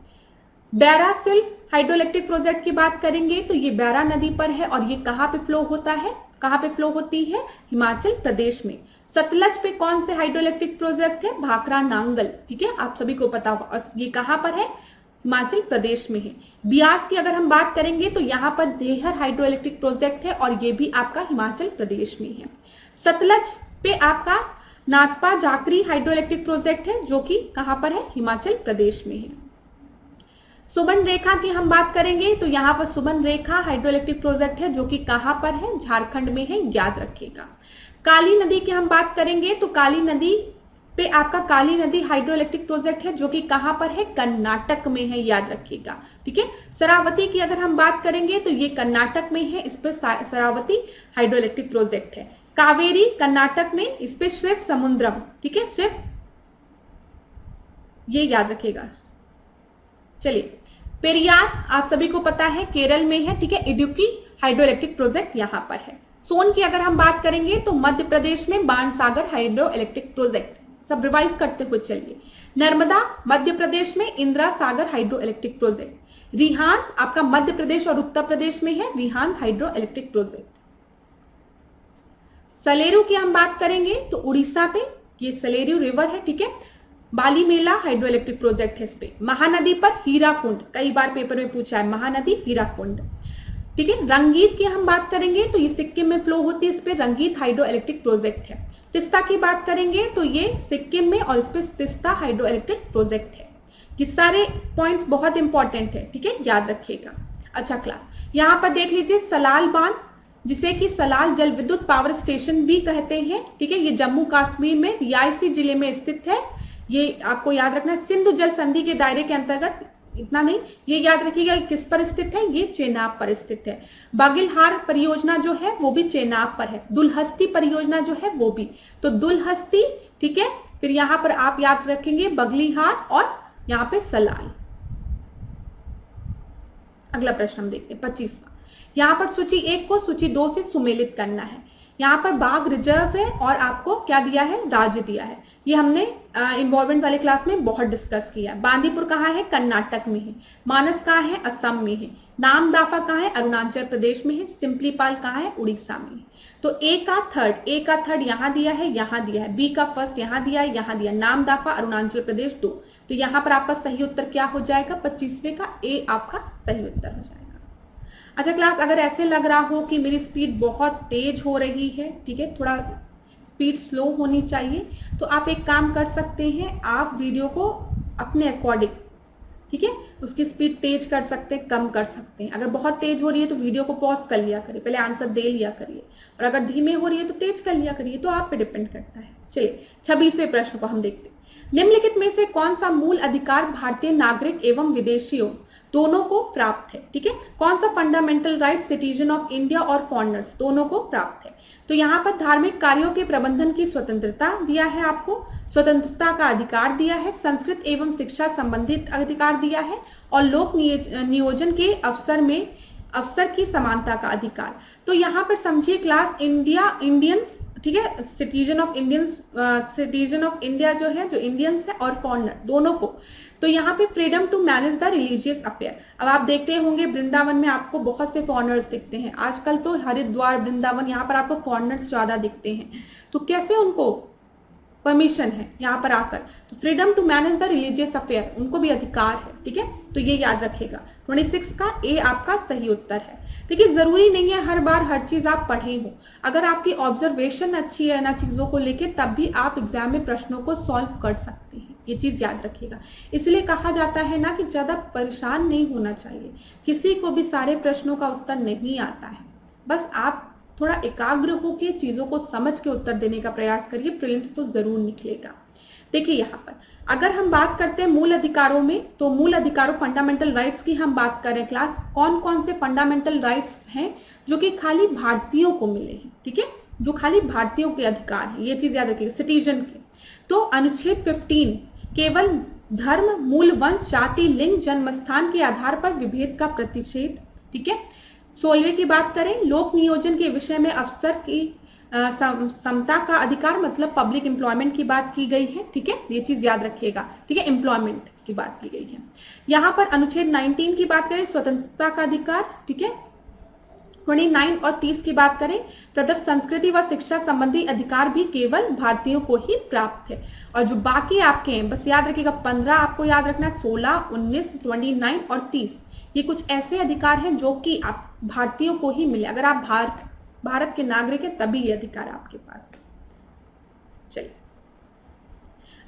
बैरासिल हाइड्रो इलेक्ट्रिक प्रोजेक्ट की बात करेंगे तो ये बैरा नदी पर है, और ये कहां पे फ्लो होता है, कहां पे फ्लो होती है, हिमाचल प्रदेश में। सतलज पे कौन से हाइड्रो इलेक्ट्रिक प्रोजेक्ट है, भाखरा नांगल, ठीक है, आप सभी को पता होगा, और ये कहां पर है, हिमाचल प्रदेश में है। ब्यास की अगर हम बात करेंगे तो यहाँ पर देहर हाइड्रो इलेक्ट्रिक प्रोजेक्ट है, और ये भी आपका हिमाचल प्रदेश में है। सतलज पे आपका नाथपा जाकरी हाइड्रो इलेक्ट्रिक प्रोजेक्ट है, जो कि कहां पर है, हिमाचल प्रदेश में है। सुबर्ण रेखा की हम बात करेंगे तो यहाँ पर सुबर्ण रेखा हाइड्रो इलेक्ट्रिक प्रोजेक्ट है, जो कि कहां पर है, झारखंड में है, याद रखिएगा। काली नदी की हम बात करेंगे तो काली नदी पे आपका काली नदी हाइड्रो इलेक्ट्रिक प्रोजेक्ट है, जो कि कहां पर है, कर्नाटक में है, याद रखिएगा, ठीक है। शरावती की अगर हम बात करेंगे तो ये कर्नाटक में है, इस पे शरावती हाइड्रो इलेक्ट्रिक प्रोजेक्ट है। कावेरी कर्नाटक में, इस पे शिव समुद्रम, ठीक है, शिव, ये याद रखिएगा। चलिए पेरियार आप सभी को पता है, केरल में है, ठीक है, इडुक्की हाइड्रो इलेक्ट्रिक प्रोजेक्ट यहाँ पर है। सोन की अगर हम बात करेंगे तो मध्य प्रदेश में बाणसागर हाइड्रो इलेक्ट्रिक प्रोजेक्ट, सब रिवाइज करते हुए चलिए। नर्मदा मध्य प्रदेश में Indira Sagar hydro electric project. Rihand आपका मध्य प्रदेश और उत्तर प्रदेश में है, रिहांद हाइड्रो इलेक्ट्रिक प्रोजेक्ट। सलेरू की हम बात करेंगे तो उड़ीसा पे ये सलेरू रिवर है, ठीक है, बाली मेला हाइड्रो इलेक्ट्रिक प्रोजेक्ट है इस पे। महानदी पर हीराकुंड, कई बार पेपर में पूछा है, महानदी हीराकुंड, ठीक है। रंगीत की हम बात करेंगे तो ये सिक्किम में फ्लो होती है, इस पे रंगीत हाइड्रो इलेक्ट्रिक प्रोजेक्ट है। तिस्ता की बात करेंगे तो ये सिक्किम में, और इस पे तिस्ता हाइड्रो इलेक्ट्रिक प्रोजेक्ट है। ये सारे पॉइंट्स बहुत इंपॉर्टेंट है, ठीक है, याद रखिएगा। अच्छा क्लास, यहाँ पर देख लीजिए सलाल बांध, जिसे कि सलाल जल विद्युत पावर स्टेशन भी कहते हैं, ठीक है, ये जम्मू कश्मीर में रियासी जिले में स्थित है। ये आपको याद रखना है, सिंधु जल संधि के दायरे के अंतर्गत, इतना नहीं, ये याद रखिएगा किस पर स्थित है, ये चेनाब पर स्थित है। बागिलहार परियोजना जो है वो भी चेनाब पर है। दुलहस्ती परियोजना जो है वो भी, तो दुलहस्ती, ठीक है, फिर यहाँ पर आप याद रखेंगे बगलीहार, और यहाँ पे सलाल। अगला प्रश्न हम देखते हैं 25वां। यहाँ पर सूची 1 को सूची 2 से सुमेलित करना है। यहाँ पर बाघ रिजर्व है और आपको क्या दिया है, राज्य दिया है। ये हमने इन्वॉल्वमेंट वाले क्लास में बहुत डिस्कस किया है। बांदीपुर कहाँ है, कर्नाटक में है। मानस कहाँ है, असम में है। नामदाफा कहाँ है, अरुणाचल प्रदेश में है। सिंपलीपाल कहाँ है, उड़ीसा में है। तो ए का थर्ड यहाँ दिया है, यहाँ दिया है। बी का फर्स्ट यहाँ दिया है, यहाँ दिया। नामदाफा अरुणाचल प्रदेश 2। तो यहाँ पर आपका सही उत्तर क्या हो जाएगा, 25वें का ए आपका सही उत्तर हो जाएगा। अच्छा क्लास, अगर ऐसे लग रहा हो कि मेरी स्पीड बहुत तेज हो रही है, ठीक है, थोड़ा स्पीड स्लो होनी चाहिए, तो आप एक काम कर सकते हैं, आप वीडियो को अपने अकॉर्डिंग, ठीक है, उसकी स्पीड तेज कर सकते हैं, कम कर सकते हैं। अगर बहुत तेज हो रही है तो वीडियो को पॉज कर लिया करिए, पहले आंसर दे लिया करिए, और अगर धीमे हो रही है तो तेज कर लिया करिए। तो आप पे डिपेंड करता है। चलिए 26वें प्रश्न को हम देखते हैं। निम्नलिखित में से कौन सा मूल अधिकार भारतीय नागरिक एवं विदेशियों दोनों को प्राप्त है, ठीक है। कौन सा fundamental right citizen of India और फॉरेनर्स दोनों को प्राप्त है। तो यहाँ पर धार्मिक कार्यों के प्रबंधन की स्वतंत्रता दिया है, आपको स्वतंत्रता का अधिकार दिया है, संस्कृत एवं शिक्षा संबंधित अधिकार दिया है, और लोक नियोजन के अवसर की समानता का अधिकार। तो यहाँ पर समझिए क्लास, इंडियंस, ठीक है, सिटीजन ऑफ इंडिया जो है, जो इंडियंस है, और फॉरेनर दोनों को। तो यहाँ पे freedom to manage the religious affair. अब आप देखते होंगे वृंदावन में आपको बहुत से फॉरेनर्स दिखते हैं आजकल, तो हरिद्वार, वृंदावन, यहाँ पर आपको फॉरेनर्स ज्यादा दिखते हैं। तो कैसे उनको परमिशन है यहाँ पर आकर, तो freedom to manage the religious affair, उनको भी अधिकार है, ठीक है। तो ये याद रखेगा, 26 का ए आपका सही उत्तर है। देखिए जरूरी नहीं है हर बार हर चीज आप पढ़े हो, अगर आपकी ऑब्जर्वेशन अच्छी है ना चीजों को लेके, तब भी आप एग्जाम में प्रश्नों को सॉल्व कर सकते हैं, ये चीज याद रखिएगा। इसलिए कहा जाता है ना कि ज्यादा परेशान नहीं होना चाहिए, किसी को भी सारे प्रश्नों का उत्तर नहीं आता है, बस आप थोड़ा एकाग्र होकर चीजों को समझ के उत्तर देने का प्रयास करिए, प्रीलिम्स तो जरूर निकलेगा। देखिए यहाँ पर अगर हम बात करते हैं मूल अधिकारों में, तो मूल अधिकारों फंडामेंटल राइट्स की हम बात करें क्लास, कौन कौन से फंडामेंटल राइट्स हैं जो कि खाली भारतीयों को मिले हैं, ठीक है, जो खाली भारतीयों के अधिकार है, ये चीज याद रखिएगा, सिटीजन के। तो अनुच्छेद 15 केवल धर्म, मूल वंश, जाति, लिंग, जन्म स्थान के आधार पर विभेद का प्रतिषेध, ठीक है। 16वें की बात करें, लोक नियोजन के विषय में अवसर की समता का अधिकार, मतलब पब्लिक एम्प्लॉयमेंट की बात की गई है, ठीक है, ये चीज याद रखिएगा, ठीक है, एम्प्लॉयमेंट की बात की गई है। यहाँ पर अनुच्छेद 19 की बात करें, स्वतंत्रता का अधिकार, ठीक है। 29 और 30 की बात करें, प्रदत्त संस्कृति व शिक्षा संबंधी अधिकार भी केवल भारतीयों को ही प्राप्त है। और जो बाकी आपके हैं, बस याद रखिएगा 15 आपको याद रखना है, 16, 19, 29 और 30, ये कुछ ऐसे अधिकार हैं जो कि आप भारतीयों को ही मिले, अगर आप भारत के नागरिक हैं तभी ये अधिकार आपके पास है। चलिए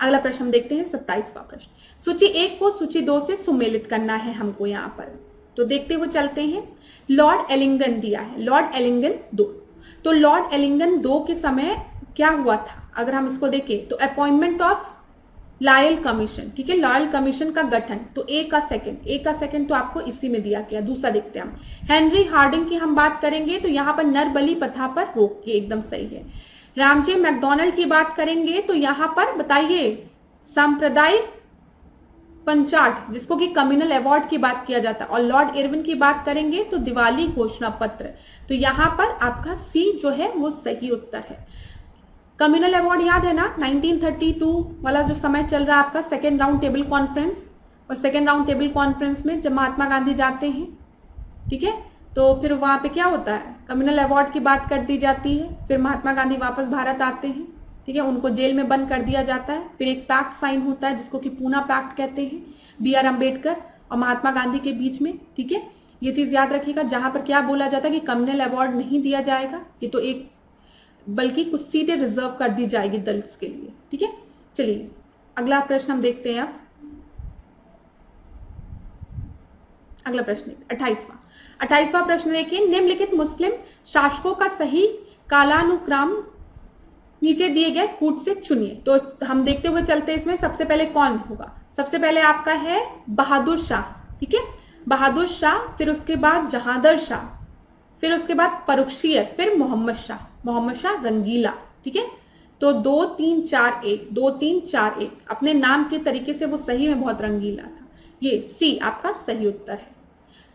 अगला प्रश्न हम देखते हैं, 27वां प्रश्न। सूची 1 को सूची 2 से सुमेलित करना है हमको यहाँ पर, तो देखते हुए चलते हैं। लॉर्ड एलिंगन दिया है, लॉर्ड एलिंगन 2। तो लॉर्ड एलिंगन 2 के समय क्या हुआ था, अगर हम इसको देखें तो अपॉइंटमेंट ऑफ लॉयल कमीशन, ठीक है, लॉयल कमीशन का गठन। तो ए का सेकंड तो आपको इसी में दिया गया। दूसरा देखते हैं हम, हेनरी हार्डिंग की हम बात करेंगे, तो यहाँ पर नरबली प्रथा पर रोक, ये एकदम सही है। रामजे मैकडोनल्ड की बात करेंगे, तो यहाँ पर बताइए सांप्रदायिक पंचाट, जिसको कि कम्युनल अवार्ड की बात किया जाता है। और लॉर्ड इरविन की बात करेंगे तो दिवाली घोषणा पत्र। तो यहाँ पर आपका सी जो है वो सही उत्तर है। कम्युनल अवार्ड याद है ना, 1932 वाला जो समय चल रहा है आपका सेकेंड राउंड टेबल कॉन्फ्रेंस, और सेकेंड राउंड टेबल कॉन्फ्रेंस में जब महात्मा गांधी जाते हैं, ठीक है, तो फिर वहां पे क्या होता है, कम्युनल अवार्ड की बात कर दी जाती है। फिर महात्मा गांधी वापस भारत आते हैं, ठीक है, उनको जेल में बंद कर दिया जाता है। फिर एक पैक्ट साइन होता है जिसको कि पूना पैक्ट कहते हैं, BR अम्बेडकर और महात्मा गांधी के बीच में, ठीक है। ये चीज याद रखिएगा, जहां पर क्या बोला जाता है कि कम्युनल अवार्ड नहीं दिया जाएगा, ये तो एक, बल्कि कुछ सीटें रिजर्व कर दी जाएगी दलित के लिए, ठीक है। चलिए अगला प्रश्न हम देखते हैं। अब अगला प्रश्न 28वां प्रश्न देखिए, निम्नलिखित मुस्लिम शासकों का सही कालानुक्रम नीचे दिए गए कूट से चुनिए। तो हम देखते हुए चलते हैं, इसमें सबसे पहले कौन होगा, सबसे पहले आपका है बहादुर शाह, ठीक है, बहादुर शाह, फिर उसके बाद जहांदर शाह, फिर उसके बाद फर्रुखशियर, फिर मोहम्मद शाह रंगीला, ठीक है। तो 2 3 4 1, 2 3 4 1 अपने नाम के तरीके से वो सही में बहुत रंगीला था। ये सी आपका सही उत्तर है।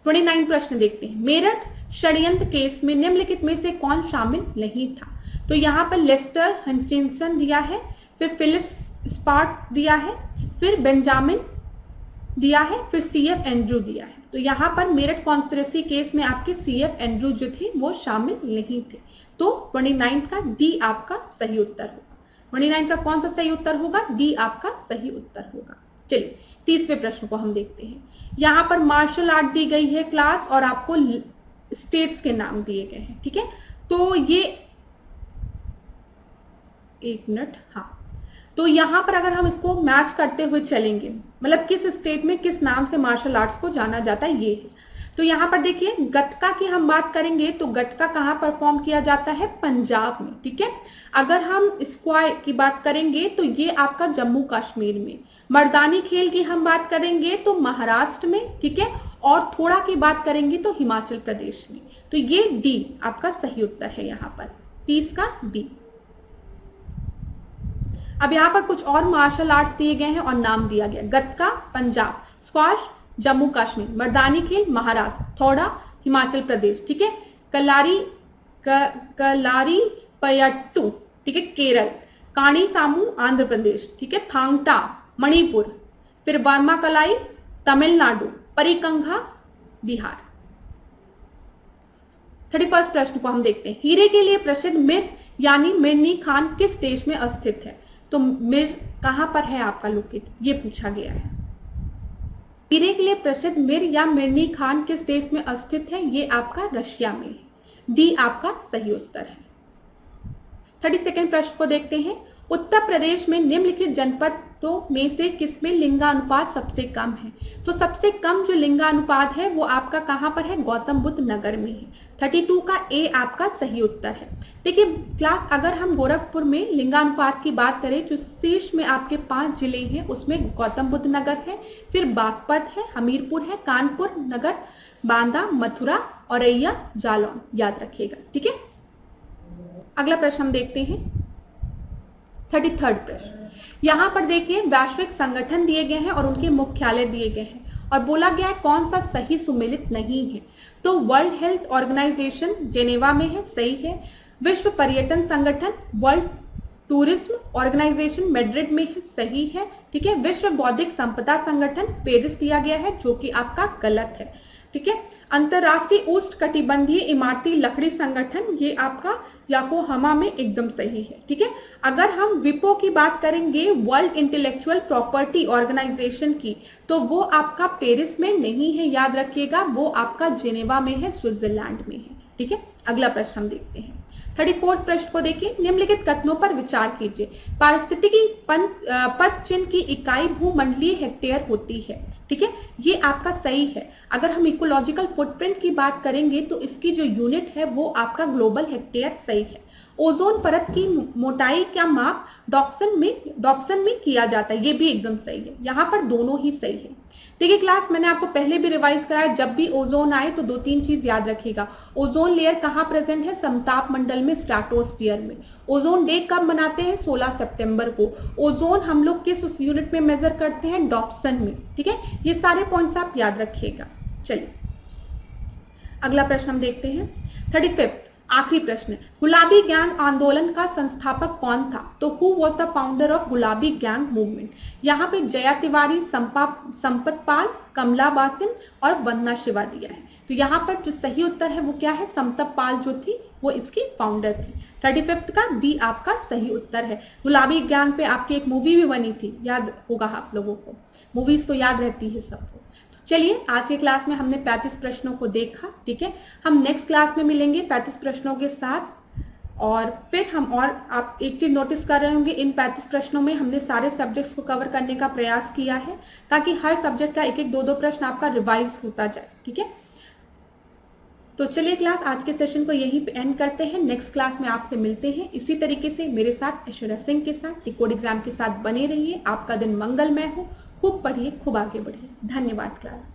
29 प्रश्न देखते हैं। मेरठ षड्यंत्र केस में निम्नलिखित में से कौन शामिल नहीं था? तो यहाँ पर लेस्टर हचिंसन दिया है, फिर फिलिप्स स्पार्ट दिया है, फिर बेंजामिन दिया है, फिर सीएफ एंड्रू दिया है। तो यहाँ पर मेरठ कॉन्स्पिरेसी केस में आपके सीएफ एंड्रू जो थे वो शामिल नहीं थे। तो 29 का डी आपका सही उत्तर होगा। 29 का कौन सा सही उत्तर होगा? डी आपका सही उत्तर होगा। चलिए 30वें प्रश्न को हम देखते हैं। यहाँ पर मार्शल आर्ट दी गई है क्लास और आपको स्टेट्स के नाम दिए गए हैं, ठीक है। तो ये एक मिनट, हाँ, तो यहाँ पर अगर हम इसको मैच करते हुए चलेंगे, मतलब किस स्टेट में किस नाम से मार्शल आर्ट्स को जाना जाता है ये है। तो यहाँ पर देखिए गटका की हम बात करेंगे तो गटका कहाँ परफॉर्म किया जाता है? पंजाब में, ठीक है। अगर हम स्क्वाय की बात करेंगे तो ये आपका जम्मू कश्मीर में। मर्दानी खेल की हम बात करेंगे तो महाराष्ट्र में, ठीक है। और थोड़ा की बात करेंगे तो हिमाचल प्रदेश में। तो ये डी आपका सही उत्तर है यहाँ पर, 30 का डी। अब यहाँ पर कुछ और मार्शल आर्ट्स दिए गए हैं और नाम दिया गया। गतका पंजाब, स्क्वाश जम्मू कश्मीर, मर्दानी खेल महाराष्ट्र, थोड़ा हिमाचल प्रदेश, ठीक है। कलारी पयट्टू, ठीक है, केरल, काणी सामू आंध्र प्रदेश, ठीक है, थांगटा मणिपुर, फिर वर्मा कलाई तमिलनाडु, परिकंघा बिहार। 31 प्रश्न को हम देखते हैं। हीरे के लिए प्रसिद्ध मिर यानी मिरनी खान किस देश में स्थित है? तो मिर कहां पर है आपका लोकेट, ये पूछा गया है। हीरे के लिए प्रसिद्ध मिर या मिरनी खान किस देश में स्थित है? ये आपका रशिया में है। डी आपका सही उत्तर है। 32वें प्रश्न को देखते हैं। उत्तर प्रदेश में निम्नलिखित जनपदों में से किसमें लिंगानुपात सबसे कम है? तो सबसे कम जो लिंगानुपात है वो आपका कहां पर है? गौतम बुद्ध नगर में है। 32 का ए आपका सही उत्तर है। देखिए क्लास, अगर हम गोरखपुर में लिंगानुपात की बात करें, जो शीर्ष में आपके 5 जिले हैं उसमें गौतम बुद्ध नगर है, फिर बागपत है, हमीरपुर है, कानपुर नगर, बांदा, मथुरा, औरैया, जालौन, याद रखिएगा, ठीक है। अगला प्रश्न हम देखते हैं। 33 प्रश्न। यहां पर देखिए वैश्विक संगठन दिए गए हैं और उनके मुख्यालय दिए गए हैं और बोला गया है कौन सा सही सुमेलित नहीं है। तो वर्ल्ड हेल्थ ऑर्गेनाइजेशन जेनेवा में है, सही है। विश्व पर्यटन संगठन वर्ल्ड टूरिज्म ऑर्गेनाइजेशन मैड्रिड में है, सही है, ठीक है। विश्व बौद्धिक संपदा संगठन पेरिस दिया गया है, जो कि आपका गलत है, ठीक है। अंतरराष्ट्रीय उष्ण कटिबंधीय इमारती लकड़ी संगठन, ये आपका योकोहामा में एकदम सही है, ठीक है। अगर हम विपो की बात करेंगे, वर्ल्ड इंटेलेक्चुअल प्रॉपर्टी ऑर्गेनाइजेशन की, तो वो आपका पेरिस में नहीं है, याद रखिएगा, वो आपका जेनेवा में है, स्विट्जरलैंड में है, ठीक है। अगला प्रश्न हम देखते हैं। 34 प्रश्न को देखिए। निम्नलिखित कथनों पर विचार कीजिए। पारिस्थितिकी पद चिन्ह की इकाई भूमंडलीय हेक्टेयर होती है, ठीक है, ये आपका सही है। अगर हम इकोलॉजिकल फुटप्रिंट की बात करेंगे तो इसकी जो यूनिट है वो आपका ग्लोबल हेक्टेयर सही है। ओजोन परत की मोटाई का माप डॉप्सन में किया जाता है, ये भी एकदम सही है। यहाँ पर दोनों ही सही है। देखिए क्लास, मैंने आपको पहले भी रिवाइज कराया, जब भी ओजोन आए तो 2-3 चीज याद रखिएगा। ओजोन लेयर कहाँ प्रेजेंट है? समताप मंडल में, स्ट्रेटोस्फीयर में। ओजोन डे कब मनाते हैं? 16 सितंबर को। ओजोन हम लोग किस उस यूनिट में मेजर करते हैं? डॉप्सन में, ठीक है। ये सारे पॉइंट्स आप याद रखिएगा। चलिए अगला प्रश्न हम देखते हैं। 35 आखिरी प्रश्न। गुलाबी गैंग आंदोलन का संस्थापक कौन था? तो who was the founder of गुलाबी गैंग मूवमेंट? यहाँ पे जया तिवारी, संपत पाल, कमला बासिन और वंदना शिवा दिया है। तो यहाँ पर जो सही उत्तर है वो क्या है? संपत पाल जो थी वो इसकी फाउंडर थी। 35 का बी आपका सही उत्तर है। गुलाबी गैंग पे आपकी एक मूवी भी बनी थी, याद होगा आप लोगों को, मूवीज तो याद रहती है सबको। चलिए आज के क्लास में हमने 35 प्रश्नों को देखा, ठीक है। हम नेक्स्ट क्लास में मिलेंगे 35 प्रश्नों के साथ। और फिर हम, और आप एक चीज नोटिस कर रहे होंगे, इन 35 प्रश्नों में हमने सारे सब्जेक्ट्स को कवर करने का प्रयास किया है, ताकि हर सब्जेक्ट का 1-1, 2-2 प्रश्न आपका रिवाइज होता जाए, ठीक है। तो चलिए क्लास, आज के सेशन को यहीं पे एंड करते हैं। नेक्स्ट क्लास में आपसे मिलते हैं इसी तरीके से मेरे साथ, ऐश्वर्या सिंह के साथ, डिकोड एग्जाम के साथ बने रहिए। आपका दिन मंगलमय हो, खूब पढ़िए, खूब आगे बढ़िए। धन्यवाद क्लास।